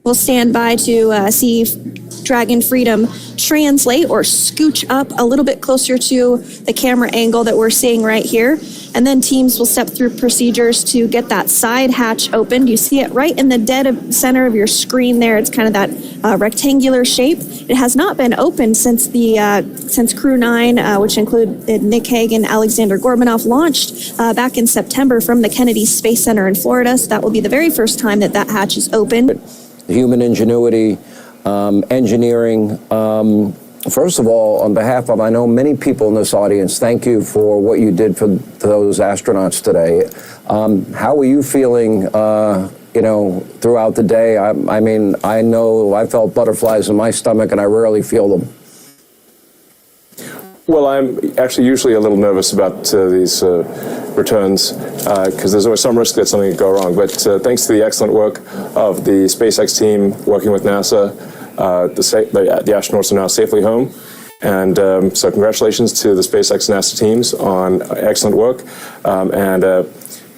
We'll stand by to see Dragon Freedom translate or scooch up a little bit closer to the camera angle that we're seeing right here. And then teams will step through procedures to get that side hatch opened. You see it right in the dead center of your screen there. It's kind of that rectangular shape. It has not been opened since Crew 9, which included Nick Hague and Alexander Gorbanov, launched back in September from the Kennedy Space Center in Florida. So that will be the very first time that that hatch is opened. Human ingenuity, engineering. First of all, on behalf of, I know many people in this audience, thank you for what you did for those astronauts today. How were you feeling, throughout the day? I mean, I know I felt butterflies in my stomach, and I rarely feel them. Well, I'm actually usually a little nervous about these returns because there's always some risk that something could go wrong. But thanks to the excellent work of the SpaceX team working with NASA, the astronauts are now safely home. And so congratulations to the SpaceX and NASA teams on excellent work, and a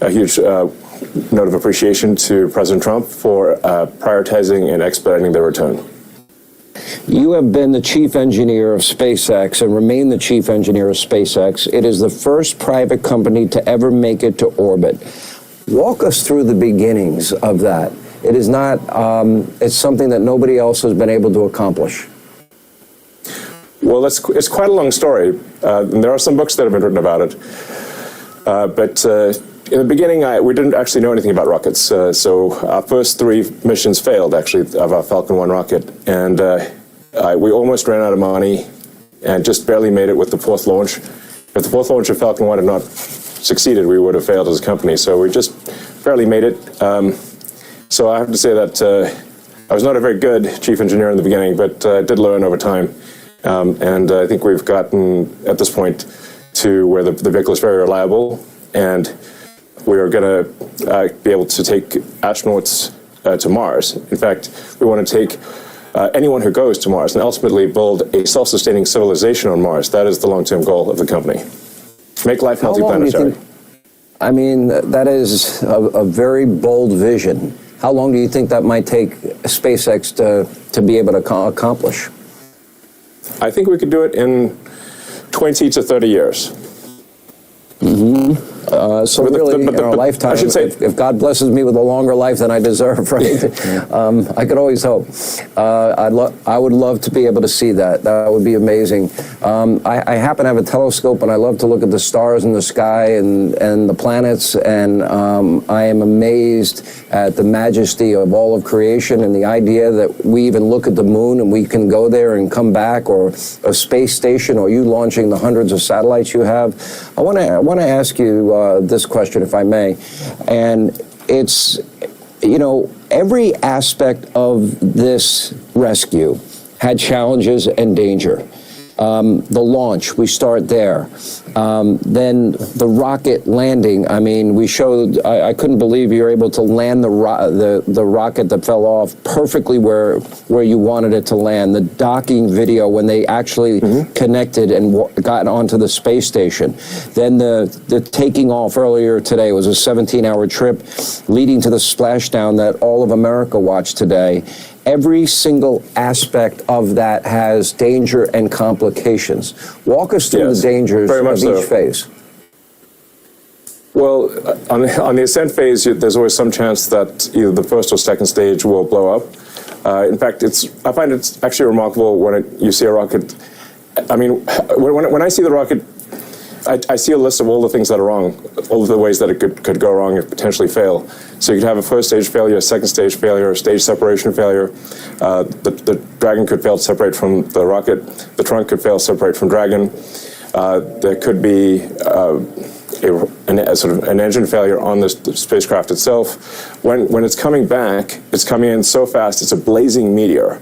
huge note of appreciation to President Trump for prioritizing and expediting their return. You have been the chief engineer of SpaceX and remain the chief engineer of SpaceX. It is the first private company to ever make it to orbit. Walk us through the beginnings of that. It is not, it's something that nobody else has been able to accomplish. Well, it's quite a long story. And there are some books that have been written about it. But in the beginning, we didn't actually know anything about rockets. So our first 3 missions failed, actually, of our Falcon 1 rocket. And we almost ran out of money and just barely made it with the 4th launch. If the 4th launch of Falcon 1 had not succeeded, we would have failed as a company. So we just barely made it. So I have to say that I was not a very good chief engineer in the beginning, but I did learn over time. And I think we've gotten, at this point, to where the vehicle is very reliable. And we are going to be able to take astronauts to Mars. In fact, we want to take anyone who goes to Mars and ultimately build a self-sustaining civilization on Mars. That is the long-term goal of the company. Make life multi-planetary. I mean, that is a very bold vision. How long do you think that might take SpaceX to be able to accomplish? I think we could do it in 20 to 30 years. Mm-hmm. So really, in our lifetime, I should say, if God blesses me with a longer life than I deserve, right? I could always hope. I would love to be able to see that. That would be amazing. I happen to have a telescope, and I love to look at the stars in the sky and the planets, and I am amazed at the majesty of all of creation and the idea that we even look at the moon and we can go there and come back, or a space station, or you launching the hundreds of satellites you have. I want to ask you this question, if I may, and it's, every aspect of this rescue had challenges and danger. The launch, we start there. Then the rocket landing. I mean, we showed. I couldn't believe you were able to land the rocket that fell off perfectly where you wanted it to land. The docking video when they actually connected and got onto the space station. Then the taking off earlier today was a 17-hour trip leading to the splashdown that all of America watched today. Every single aspect of that has danger and complications. Walk us through the dangers of each phase. Well, on the ascent phase, there's always some chance that either the first or second stage will blow up. In fact, I find it's actually remarkable when you see a rocket. I mean, when I see the rocket, I see a list of all the things that are wrong, all of the ways that it could go wrong and potentially fail. So you could have a first stage failure, a second stage failure, a stage separation failure. The Dragon could fail to separate from the rocket. The trunk could fail to separate from Dragon. There could be an engine failure on the spacecraft itself. When it's coming back, it's coming in so fast, it's a blazing meteor.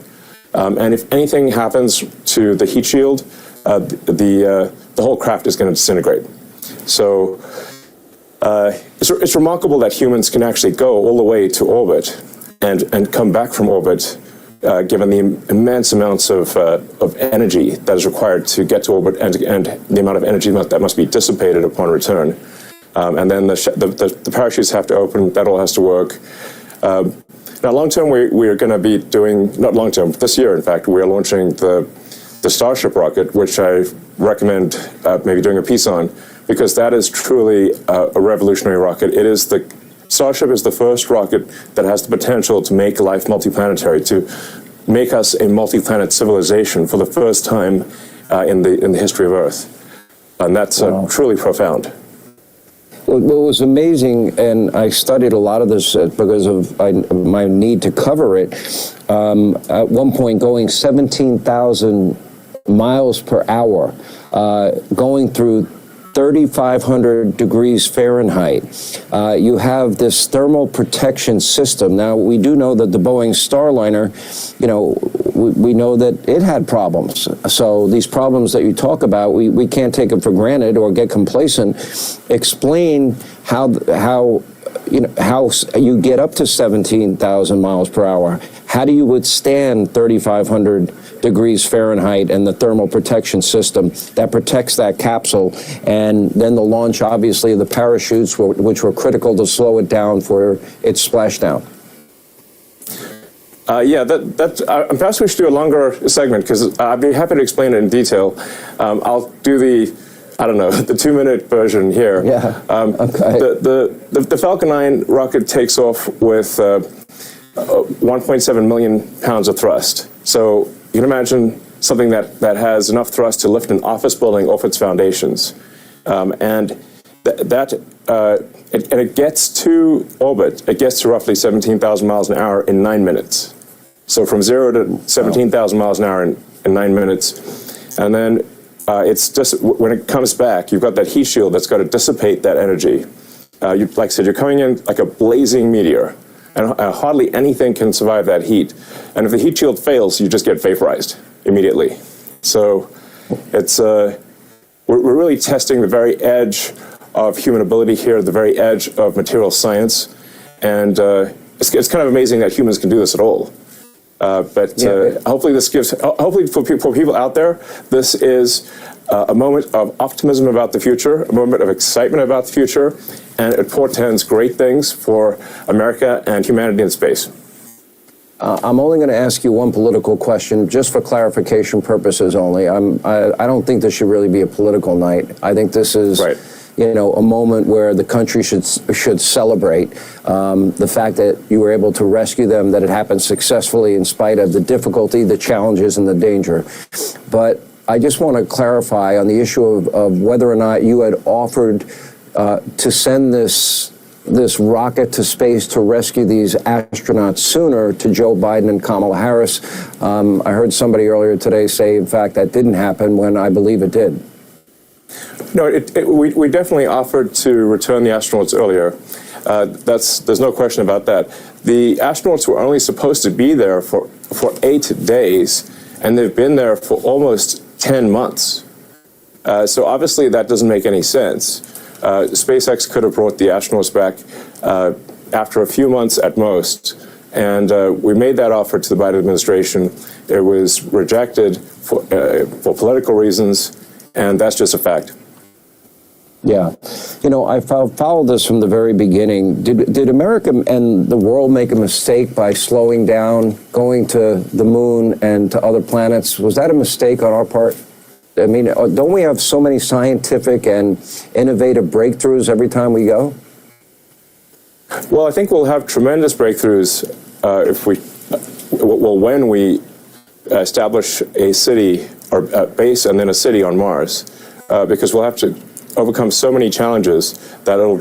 And if anything happens to the heat shield, the whole craft is going to disintegrate. So it's remarkable that humans can actually go all the way to orbit and come back from orbit, given the immense amounts of energy that is required to get to orbit and the amount of energy that must be dissipated upon return. And then the parachutes have to open, that all has to work. Now, long term, we are going to be doing, not long term, this year, in fact, we are launching the Starship rocket, which I recommend maybe doing a piece on, because that is truly a revolutionary rocket. Starship is the first rocket that has the potential to make life multiplanetary, to make us a multi-planet civilization for the first time in the history of Earth. And that's truly profound. What was amazing, and I studied a lot of this because of my need to cover it, at one point going 17,000 miles per hour, going through 3,500 degrees Fahrenheit. You have this thermal protection system. Now, we do know that the Boeing Starliner, we know that it had problems. So these problems that you talk about, we can't take them for granted or get complacent. Explain how you get up to 17,000 miles per hour. How do you withstand 3,500 degrees Fahrenheit and the thermal protection system that protects that capsule? And then the launch, obviously, of the parachutes, which were critical to slow it down for its splashdown. I'm perhaps we should do a longer segment, because I'd be happy to explain it in detail. I'll do the 2-minute version here. Yeah. Okay. The Falcon 9 rocket takes off with 1.7 million pounds of thrust. So you can imagine something that has enough thrust to lift an office building off its foundations. And it gets to orbit, it gets to roughly 17,000 miles an hour in 9 minutes. So from 0 to 17,000 miles an hour in 9 minutes. And then it's just, when it comes back, you've got that heat shield that's got to dissipate that energy. Like I said, you're coming in like a blazing meteor, and hardly anything can survive that heat. And if the heat shield fails, you just get vaporized immediately. So it's we're really testing the very edge of human ability here, the very edge of material science, and it's kind of amazing that humans can do this at all. Hopefully this gives, hopefully for people out there, this is a moment of optimism about the future, a moment of excitement about the future, and it portends great things for America and humanity in space. I'm only going to ask you one political question, just for clarification purposes only. I don't think this should really be a political night. I think this is, a moment where the country should celebrate the fact that you were able to rescue them, that it happened successfully in spite of the difficulty, the challenges, and the danger. But I just want to clarify on the issue of whether or not you had offered to send this rocket to space to rescue these astronauts sooner to Joe Biden and Kamala Harris. I heard somebody earlier today say, in fact, that didn't happen, when I believe it did. No, we definitely offered to return the astronauts earlier. There's no question about that. The astronauts were only supposed to be there for 8 days, and they've been there for almost 10 months. So obviously that doesn't make any sense. SpaceX could have brought the astronauts back after a few months at most, and we made that offer to the Biden administration. It was rejected for political reasons, and that's just a fact. Yeah. I followed this from the very beginning. Did America and the world make a mistake by slowing down, going to the moon and to other planets? Was that a mistake on our part? I mean, don't we have so many scientific and innovative breakthroughs every time we go? Well, I think we'll have tremendous breakthroughs if we when we establish a city or a base and then a city on Mars, because we'll have to overcome so many challenges that it'll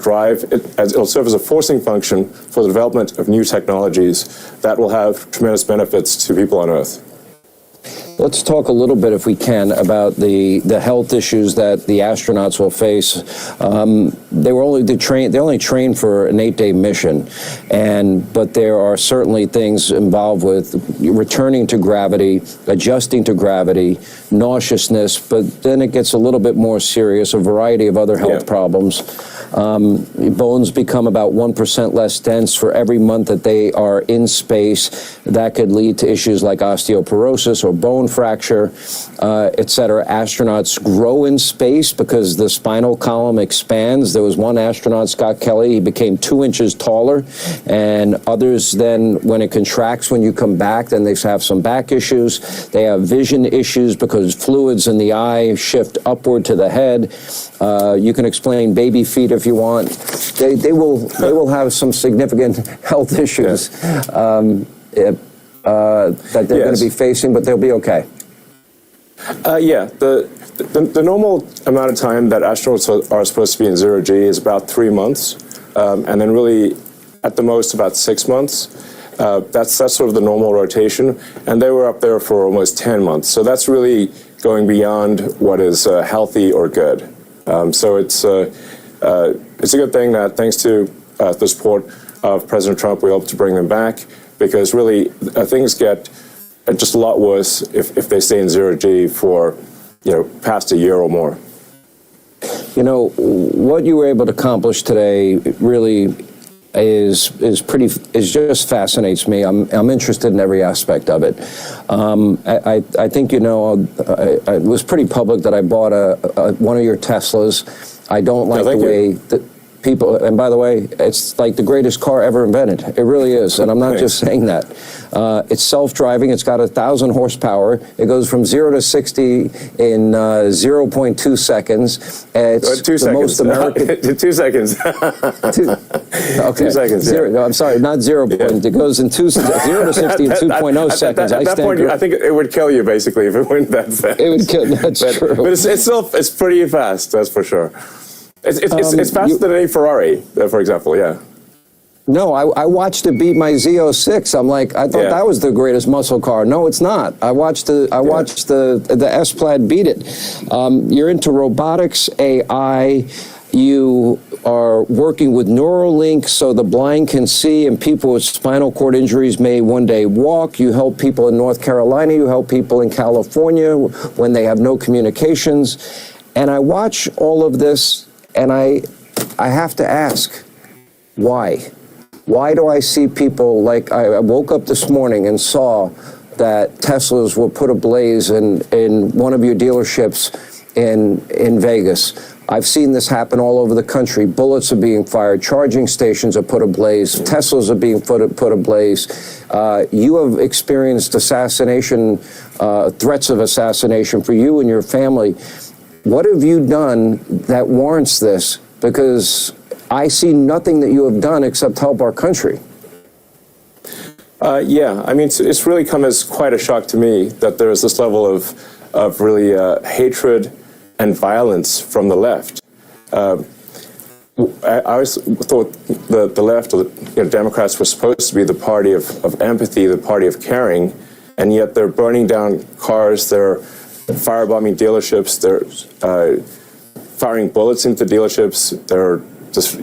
serve as a forcing function for the development of new technologies that will have tremendous benefits to people on Earth. Let's talk a little bit, if we can, about the health issues that the astronauts will face. They only trained for an 8-day mission, but there are certainly things involved with returning to gravity, adjusting to gravity, nauseousness, but then it gets a little bit more serious, a variety of other health problems. Bones become about 1% less dense for every month that they are in space. That could lead to issues like osteoporosis or bone fracture, et cetera. Astronauts grow in space because the spinal column expands. There was one astronaut, Scott Kelly, he became 2 inches taller, and others then, when it contracts when you come back, then they have some back issues. They have vision issues because fluids in the eye shift upward to the head. You can explain baby feet if you want. They will have some significant health issues that they're going to be facing, but they'll be okay. The normal amount of time that astronauts are supposed to be in zero G is about 3 months, and then really at the most about 6 months. That's sort of the normal rotation, and they were up there for almost 10 months. So that's really going beyond what is healthy or good. So it's a good thing that thanks to the support of President Trump, we hope to bring them back, because really things get just a lot worse if they stay in zero G for past a year or more. What you were able to accomplish today really just fascinates me. I'm interested in every aspect of it. I think it was pretty public that I bought one of your Teslas. I don't like the way that people, and by the way, it's like the greatest car ever invented. It really is, and I'm not just saying that. It's self-driving. It's got 1,000 horsepower. It goes from 0 to 60 in 0.2 seconds. It's 2 seconds. Most American. 2 seconds. Okay. 2 seconds. Zero, no, I'm sorry, not 0. Yeah. It goes in 0 to 60 in 2.0 seconds. At that point, I think it would kill you basically if it went that fast. It would kill. That's true. But it's pretty fast. That's for sure. It's faster than any Ferrari, for example. Yeah. No, I watched it beat my Z06. I'm like, I thought that was the greatest muscle car. No, it's not. I watched the S-Plaid beat it. You're into robotics, AI. You are working with Neuralink so the blind can see and people with spinal cord injuries may one day walk. You help people in North Carolina. You help people in California when they have no communications. And I watch all of this, and I have to ask, why? Why do I see people like I woke up this morning and saw that Teslas were put ablaze in one of your dealerships in Vegas? I've seen this happen all over the country. Bullets are being fired. Charging stations are put ablaze. Teslas are being put ablaze. You have experienced assassination, threats of assassination for you and your family. What have you done that warrants this? Because I see nothing that you have done except help our country. I mean, it's really come as quite a shock to me that there is this level of really hatred and violence from the left. I always thought the left, or the Democrats, were supposed to be the party of empathy, the party of caring, and yet they're burning down cars, they're firebombing dealerships, they're firing bullets into dealerships, they're just,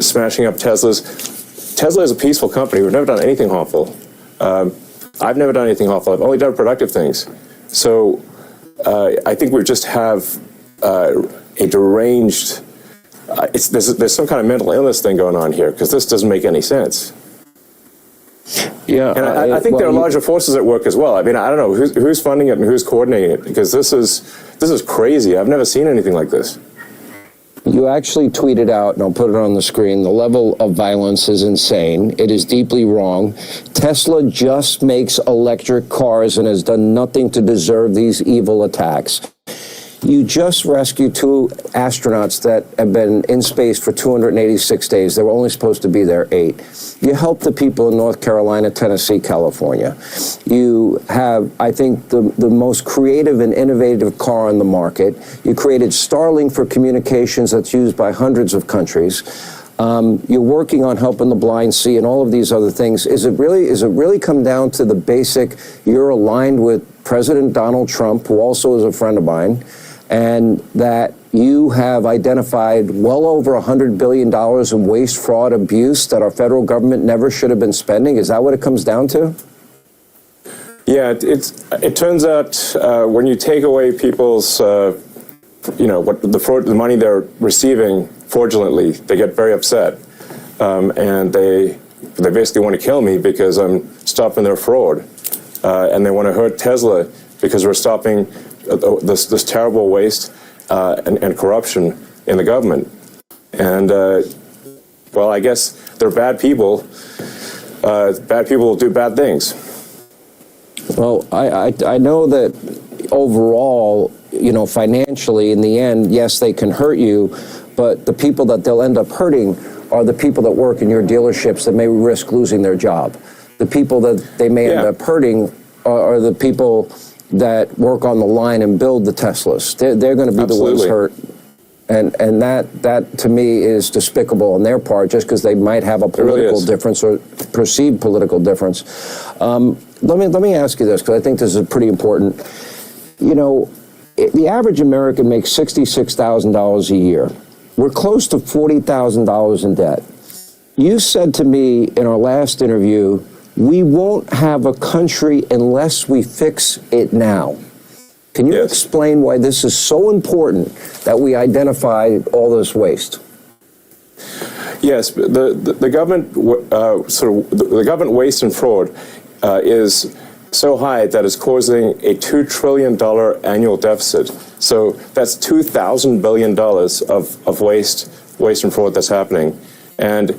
smashing up Teslas. Tesla is a peaceful company. We've never done anything harmful. I've never done anything harmful. I've only done productive things. So I think we just have a deranged, there's some kind of mental illness thing going on here, because this doesn't make any sense. Yeah, and I think there are larger forces at work as well. I mean, I don't know who's funding it and who's coordinating it, because this is crazy. I've never seen anything like this. You actually tweeted out, and I'll put it on the screen, the level of violence is insane. It is deeply wrong. Tesla just makes electric cars and has done nothing to deserve these evil attacks. You just rescued 2 astronauts that have been in space for 286 days. They were only supposed to be there 8. You help the people in North Carolina, Tennessee, California. You have, I think, the most creative and innovative car on the market. You created Starlink for communications that's used by hundreds of countries. You're working on helping the blind see and all of these other things. Is it really come down to the basic, you're aligned with President Donald Trump, who also is a friend of mine, and that you have identified well over $100 billion in waste, fraud, abuse that our federal government never should have been spending? Is that what it comes down to? Yeah, it turns out when you take away people's, what the money they're receiving fraudulently, they get very upset, and they basically want to kill me because I'm stopping their fraud, and they want to hurt Tesla because we're stopping this terrible waste and corruption in the government. And well, I guess they're bad people. Bad people will do bad things. Well, I know that overall, financially, in the end, yes, they can hurt you, but the people that they'll end up hurting are the people that work in your dealerships that may risk losing their job. The people that they may end up hurting are the people that work on the line and build the Teslas. They're going to be the ones hurt. And that to me is despicable on their part, just because they might have a political difference or perceived political difference. Let me ask you this, because I think this is pretty important. The average American makes $66,000 a year. We're close to $40,000 in debt. You said to me in our last interview, we won't have a country unless we fix it now. Can you explain why this is so important that we identify all this waste? Yes, the government the government waste and fraud is so high that it's causing a $2 trillion annual deficit. So that's $2,000 billion of waste and fraud that's happening, and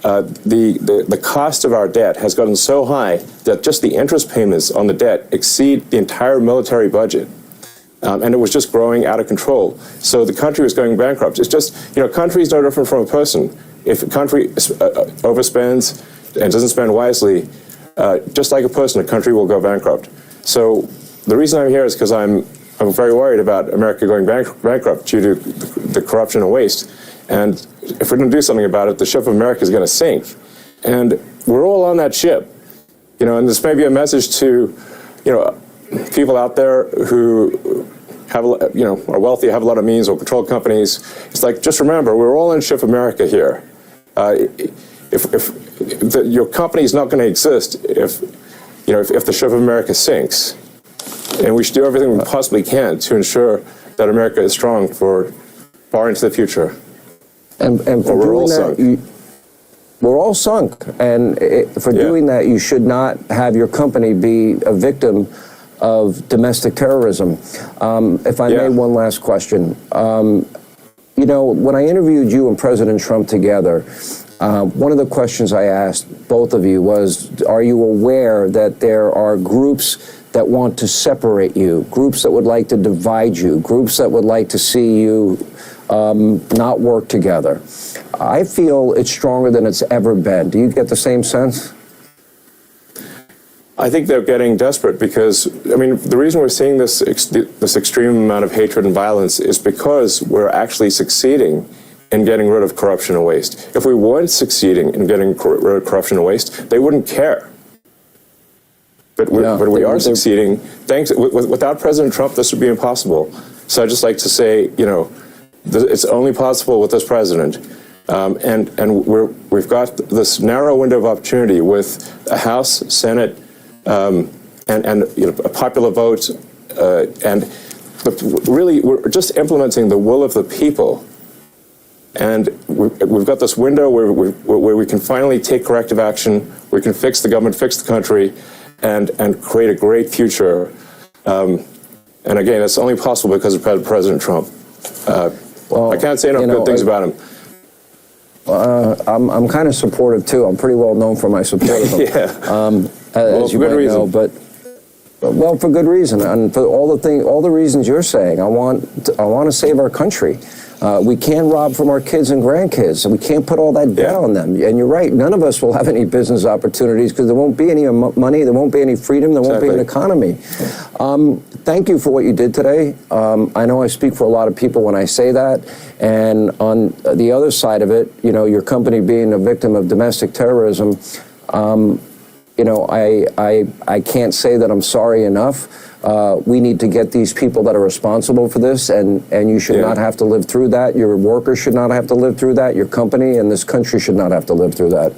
the cost of our debt has gotten so high that just the interest payments on the debt exceed the entire military budget. And it was just growing out of control. So the country was going bankrupt. It's just, country is no different from a person. If a country overspends and doesn't spend wisely, just like a person, a country will go bankrupt. So the reason I'm here is because I'm very worried about America going bankrupt due to the corruption and waste. And if we don't do something about it, the ship of America is going to sink. And we're all on that ship. And this may be a message to, people out there who have, are wealthy, have a lot of means, or control companies. It's like, just remember, we're all in ship America here. Your company is not going to exist if the ship of America sinks. And we should do everything we possibly can to ensure that America is strong for far into the future. And for doing that, we're all sunk. And for doing that, you should not have your company be a victim of domestic terrorism. If I may, one last question. When I interviewed you and President Trump together, one of the questions I asked both of you was, are you aware that there are groups that want to separate you, groups that would like to divide you, groups that would like to see you not work together? I feel it's stronger than it's ever been. Do you get the same sense? I think they're getting desperate because, the reason we're seeing this extreme amount of hatred and violence is because we're actually succeeding in getting rid of corruption and waste. If we weren't succeeding in getting rid of corruption and waste, they wouldn't care. But we are succeeding. Without President Trump, this would be impossible. So I'd just like to say, it's only possible with this president. And we've got this narrow window of opportunity with a House, Senate, and a popular vote, and really we're just implementing the will of the people. And we've got this window where we can finally take corrective action. We can fix the government, fix the country, and create a great future. And again, it's only possible because of President Trump. I can't say enough good things about him. I'm kind of supportive too. I'm pretty well known for my support of him. As you might know, but Well, for good reason, and for all the reasons you're saying. I want to save our country. We can't rob from our kids and grandkids, and we can't put all that debt on them. And you're right, none of us will have any business opportunities because there won't be any money, there won't be any freedom, there won't be an economy. Thank you for what you did today. I know I speak for a lot of people when I say that. And on the other side of it, your company being a victim of domestic terrorism, I can't say that I'm sorry enough. We need to get these people that are responsible for this, and you should not have to live through that. Your workers should not have to live through that. Your company and this country should not have to live through that.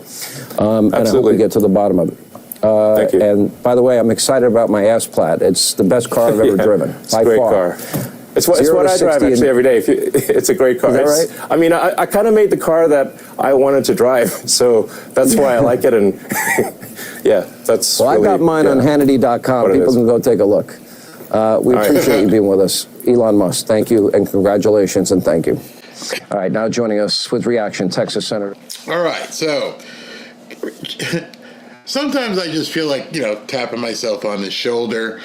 And I hope we get to the bottom of it. Thank you. And by the way, I'm excited about my S-Plaid. It's the best car I've ever driven, it's a great car. It's what I drive actually every day. It's a great car. Is that right? I mean, I kind of made the car that I wanted to drive, so that's why I like it. And that's. Well, really, I got mine on Hannity.com. People can go take a look. We appreciate you being with us, Elon Musk. Thank you and congratulations and thank you. All right, now joining us with reaction, Texas Senator. All right, so sometimes I just feel like tapping myself on the shoulder.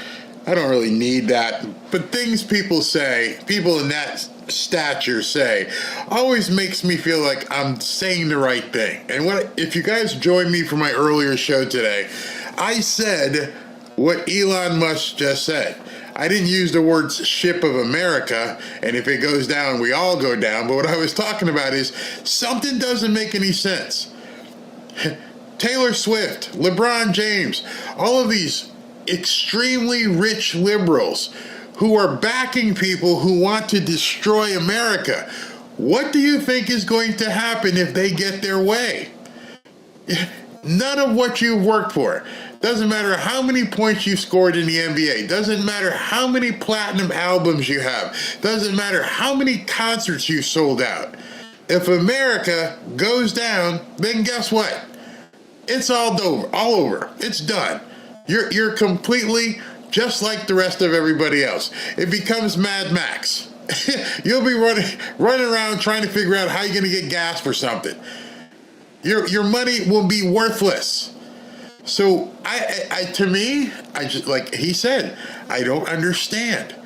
I don't really need that, but things people say, people in that stature say, always makes me feel like I'm saying the right thing. And if you guys joined me for my earlier show today, I said what Elon Musk just said. I didn't use the words ship of America, and if it goes down, we all go down. But what I was talking about is something doesn't make any sense. Taylor Swift, LeBron James, all of these extremely rich liberals who are backing people who want to destroy America. What do you think is going to happen if they get their way? None of what you've worked for. Doesn't matter how many points you scored in the NBA. Doesn't matter how many platinum albums you have. Doesn't matter how many concerts you sold out. If America goes down, then guess what? It's all over. It's done. You're completely just like the rest of everybody else. It becomes Mad Max. You'll be running around trying to figure out how you're going to get gas for something. Your money will be worthless. So to me, I just, like he said, I don't understand.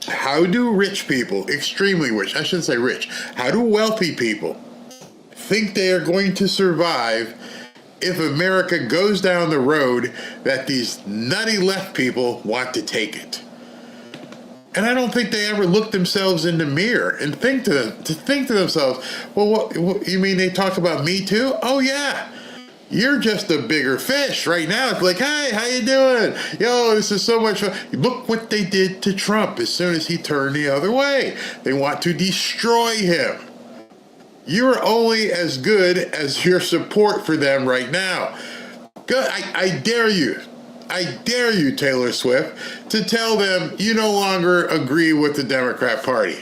How do rich people, extremely rich, I shouldn't say rich, how do wealthy people think they are going to survive if America goes down the road that these nutty left people want to take it? And I don't think they ever look themselves in the mirror and think to themselves, well, what you mean they talk about me too? Oh yeah, you're just a bigger fish right now. It's like, hey, how you doing? Yo, this is so much fun. Look what they did to Trump as soon as he turned the other way. They want to destroy him. You're only as good as your support for them right now. Good. I dare you. I dare you, Taylor Swift, to tell them you no longer agree with the Democrat Party.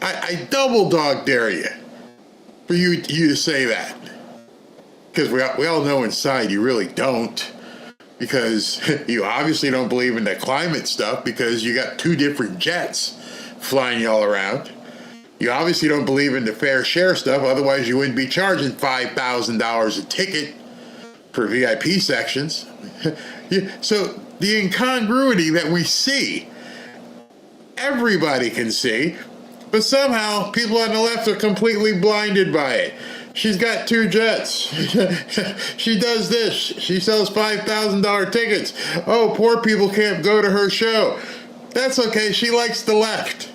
I double dog dare you for you to say that. Because we all know inside you really don't. Because you obviously don't believe in the climate stuff because you got two different jets flying you all around. You obviously don't believe in the fair share stuff, otherwise you wouldn't be charging $5,000 a ticket for VIP sections. So the incongruity that we see, everybody can see, but somehow people on the left are completely blinded by it. She's got two jets. She does this. She sells $5,000 tickets. Oh, poor people can't go to her show. That's okay. She likes the left.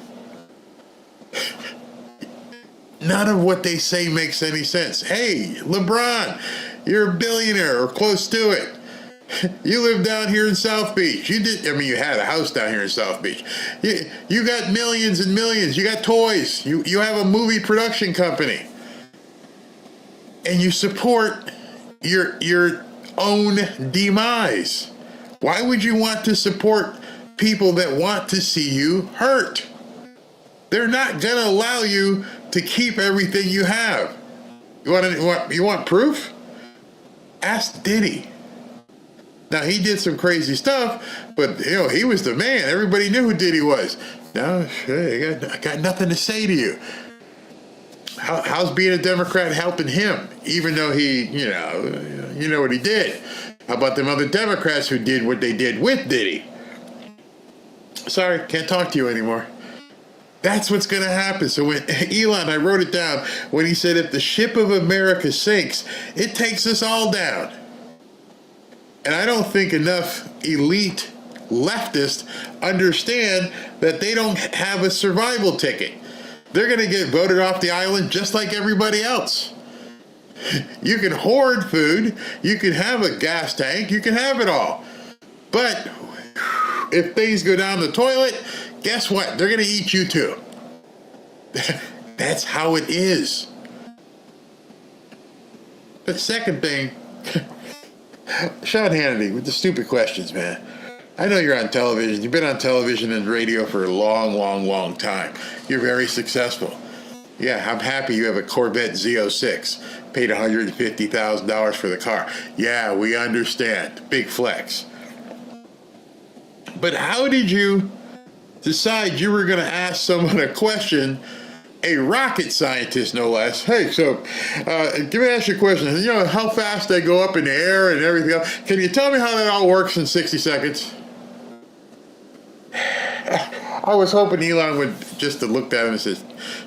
None of what they say makes any sense. Hey, LeBron, you're a billionaire or close to it. You live down here in South Beach. You had a house down here in South Beach. You got millions and millions. You got toys. You have a movie production company. And you support your own demise. Why would you want to support people that want to see you hurt? They're not going to allow you to keep everything you have. You want proof? Ask Diddy. Now, he did some crazy stuff, but he was the man. Everybody knew who Diddy was. Now, I got nothing to say to you. How's being a Democrat helping him? Even though he, You know what he did. How about them other Democrats who did what they did with Diddy? Sorry, can't talk to you anymore. That's what's going to happen. So when Elon, I wrote it down, when he said, if the ship of America sinks, it takes us all down. And I don't think enough elite leftists understand that they don't have a survival ticket. They're going to get voted off the island just like everybody else. You can hoard food, you can have a gas tank, you can have it all. But if things go down the toilet, guess what? They're going to eat you too. That's how it is. But second thing, Sean Hannity with the stupid questions, man. I know you're on television. You've been on television and radio for a long, long, long time. You're very successful. Yeah, I'm happy you have a Corvette Z06. Paid $150,000 for the car. Yeah, we understand. Big flex. But how did you decide you were going to ask someone a question, a rocket scientist no less? Hey, so let me ask you a question. You know how fast they go up in the air and everything else? Can you tell me how that all works in 60 seconds? I was hoping Elon would just have looked at him and said,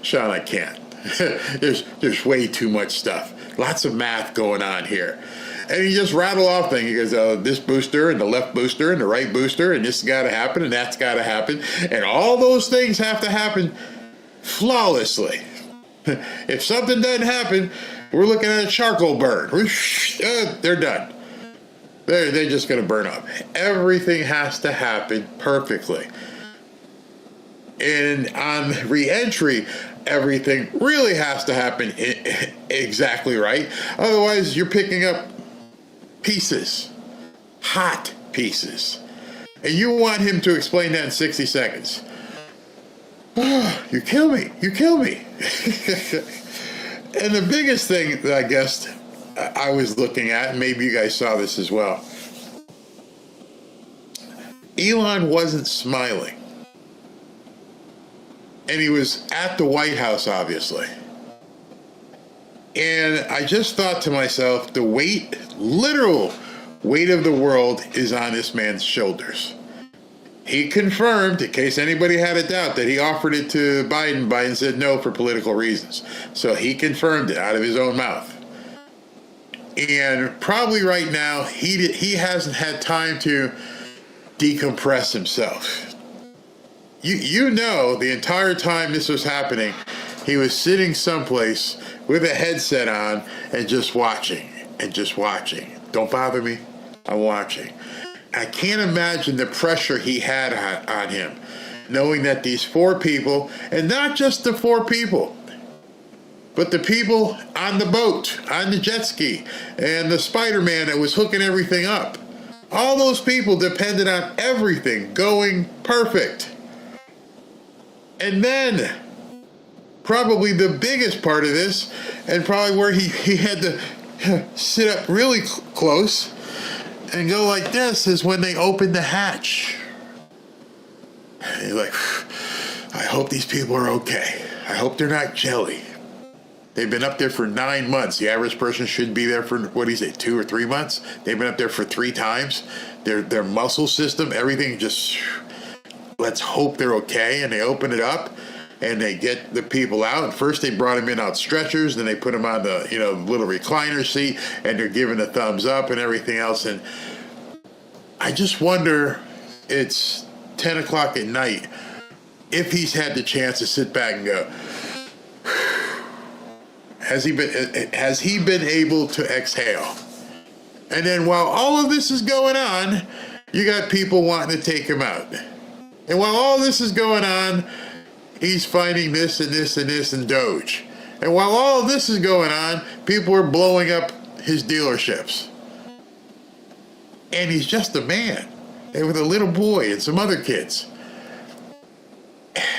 Sean, I can't. There's way too much stuff. Lots of math going on here. And he just rattled off things. He goes, this booster and the left booster and the right booster and this has got to happen and that's got to happen. And all those things have to happen flawlessly. If something doesn't happen, we're looking at a charcoal burn. They're done. They're just going to burn up. Everything has to happen perfectly. And on Reentry, everything really has to happen exactly right. Otherwise, you're picking up pieces, hot pieces. And you want him to explain that in 60 seconds. Oh, you kill me. You kill me. And the biggest thing that I guess I was looking at, and maybe you guys saw this as well, Elon wasn't smiling. And he was at the White House, obviously. And I just thought to myself, the weight, literal weight of the world is on this man's shoulders. He confirmed, in case anybody had a doubt, that he offered it to Biden. Biden said no for political reasons. So he confirmed it out of his own mouth. And probably right now, he hasn't had time to decompress himself. You know, the entire time this was happening, he was sitting someplace with a headset on and just watching and just watching. Don't bother me. I'm watching. I can't imagine the pressure he had on him, knowing that these four people, and not just the four people, but the people on the boat, on the jet ski, and the Spider-Man that was hooking everything up. All those people depended on everything going perfect. And then, probably the biggest part of this, and probably where he had to sit up really close and go like this, is when they opened the hatch. And you're like, I hope these people are okay. I hope they're not jelly. They've been up there for 9 months. The average person should be there for, 2 or 3 months? They've been up there for 3 times. Their muscle system, everything just, let's hope they're okay. And they open it up and they get the people out. And first they brought them in on stretchers, then they put them on the, little recliner seat, and they're giving a thumbs up and everything else. And I just wonder, it's 10 o'clock at night, if he's had the chance to sit back and go, has he been able to exhale? And then while all of this is going on, you got people wanting to take him out. And while all this is going on, he's finding this and this and this and Doge. And while all of this is going on, people are blowing up his dealerships. And he's just a man. And with a little boy and some other kids.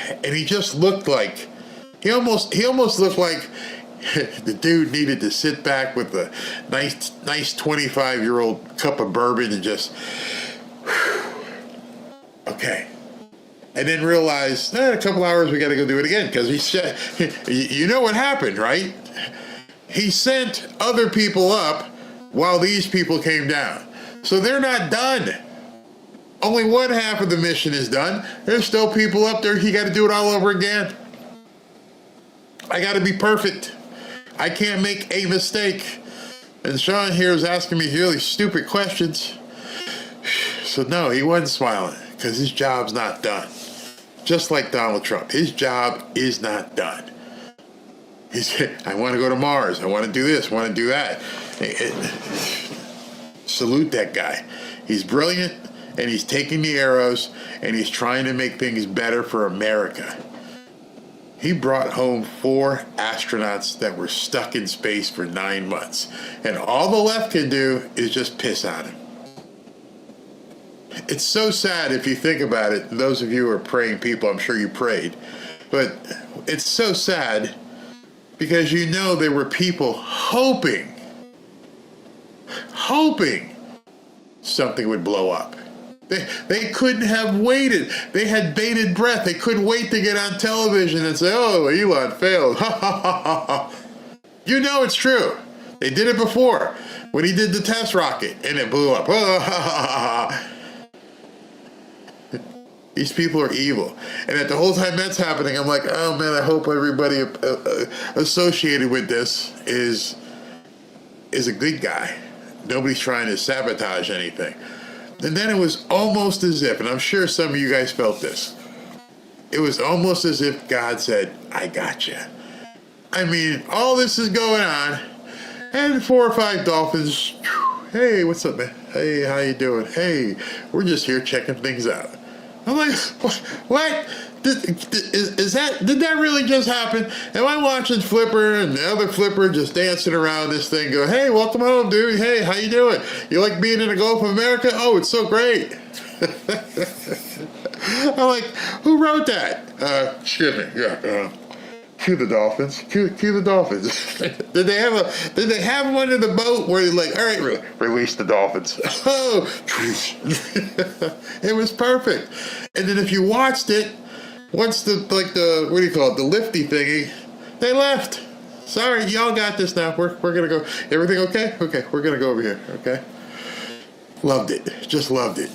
And he just looked like, he almost looked like the dude needed to sit back with a nice 25-year-old cup of bourbon and just, okay. And then realize, in a couple hours we got to go do it again, because he said, you know what happened, right? He sent other people up while these people came down. So they're not done. Only one half of the mission is done. There's still people up there. You got to do it all over again. I got to be perfect. I can't make a mistake. And Sean here is asking me really stupid questions. So no, he wasn't smiling because his job's not done. Just like Donald Trump, his job is not done. He said, I want to go to Mars. I want to do this. I want to do that. Salute that guy. He's brilliant, and he's taking the arrows, and he's trying to make things better for America. He brought home 4 astronauts that were stuck in space for 9 months. And all the left can do is just piss on him. It's so sad if you think about it. Those of you who are praying people, I'm sure you prayed. But it's so sad because you know there were people hoping something would blow up. They couldn't have waited. They had bated breath. They couldn't wait to get on television and say, oh, Elon failed. You know it's true. They did it before when he did the test rocket and it blew up. These people are evil. And at the whole time that's happening, I'm like, oh man, I hope everybody associated with this is a good guy. Nobody's trying to sabotage anything. And then it was almost as if, and I'm sure some of you guys felt this, it was almost as if God said, I got you. I mean, all this is going on, and 4 or 5 dolphins, hey, what's up, man? Hey, how you doing? Hey, we're just here checking things out. I'm like, what? Did that really just happen? Am I watching Flipper and the other Flipper just dancing around this thing go, hey, welcome home, dude. Hey, how you doing? You like being in the Gulf of America? Oh, it's so great. I'm like, who wrote that? Excuse me. Yeah. Cue the dolphins. Cue the dolphins. Did they have one in the boat where you're like, all right, release the dolphins? Oh, it was perfect. And then if you watched it, once the what do you call it, the lifty thingy, they left. Sorry, y'all got this now. We're gonna go. Everything okay? Okay, we're gonna go over here. Okay. Loved it. Just loved it.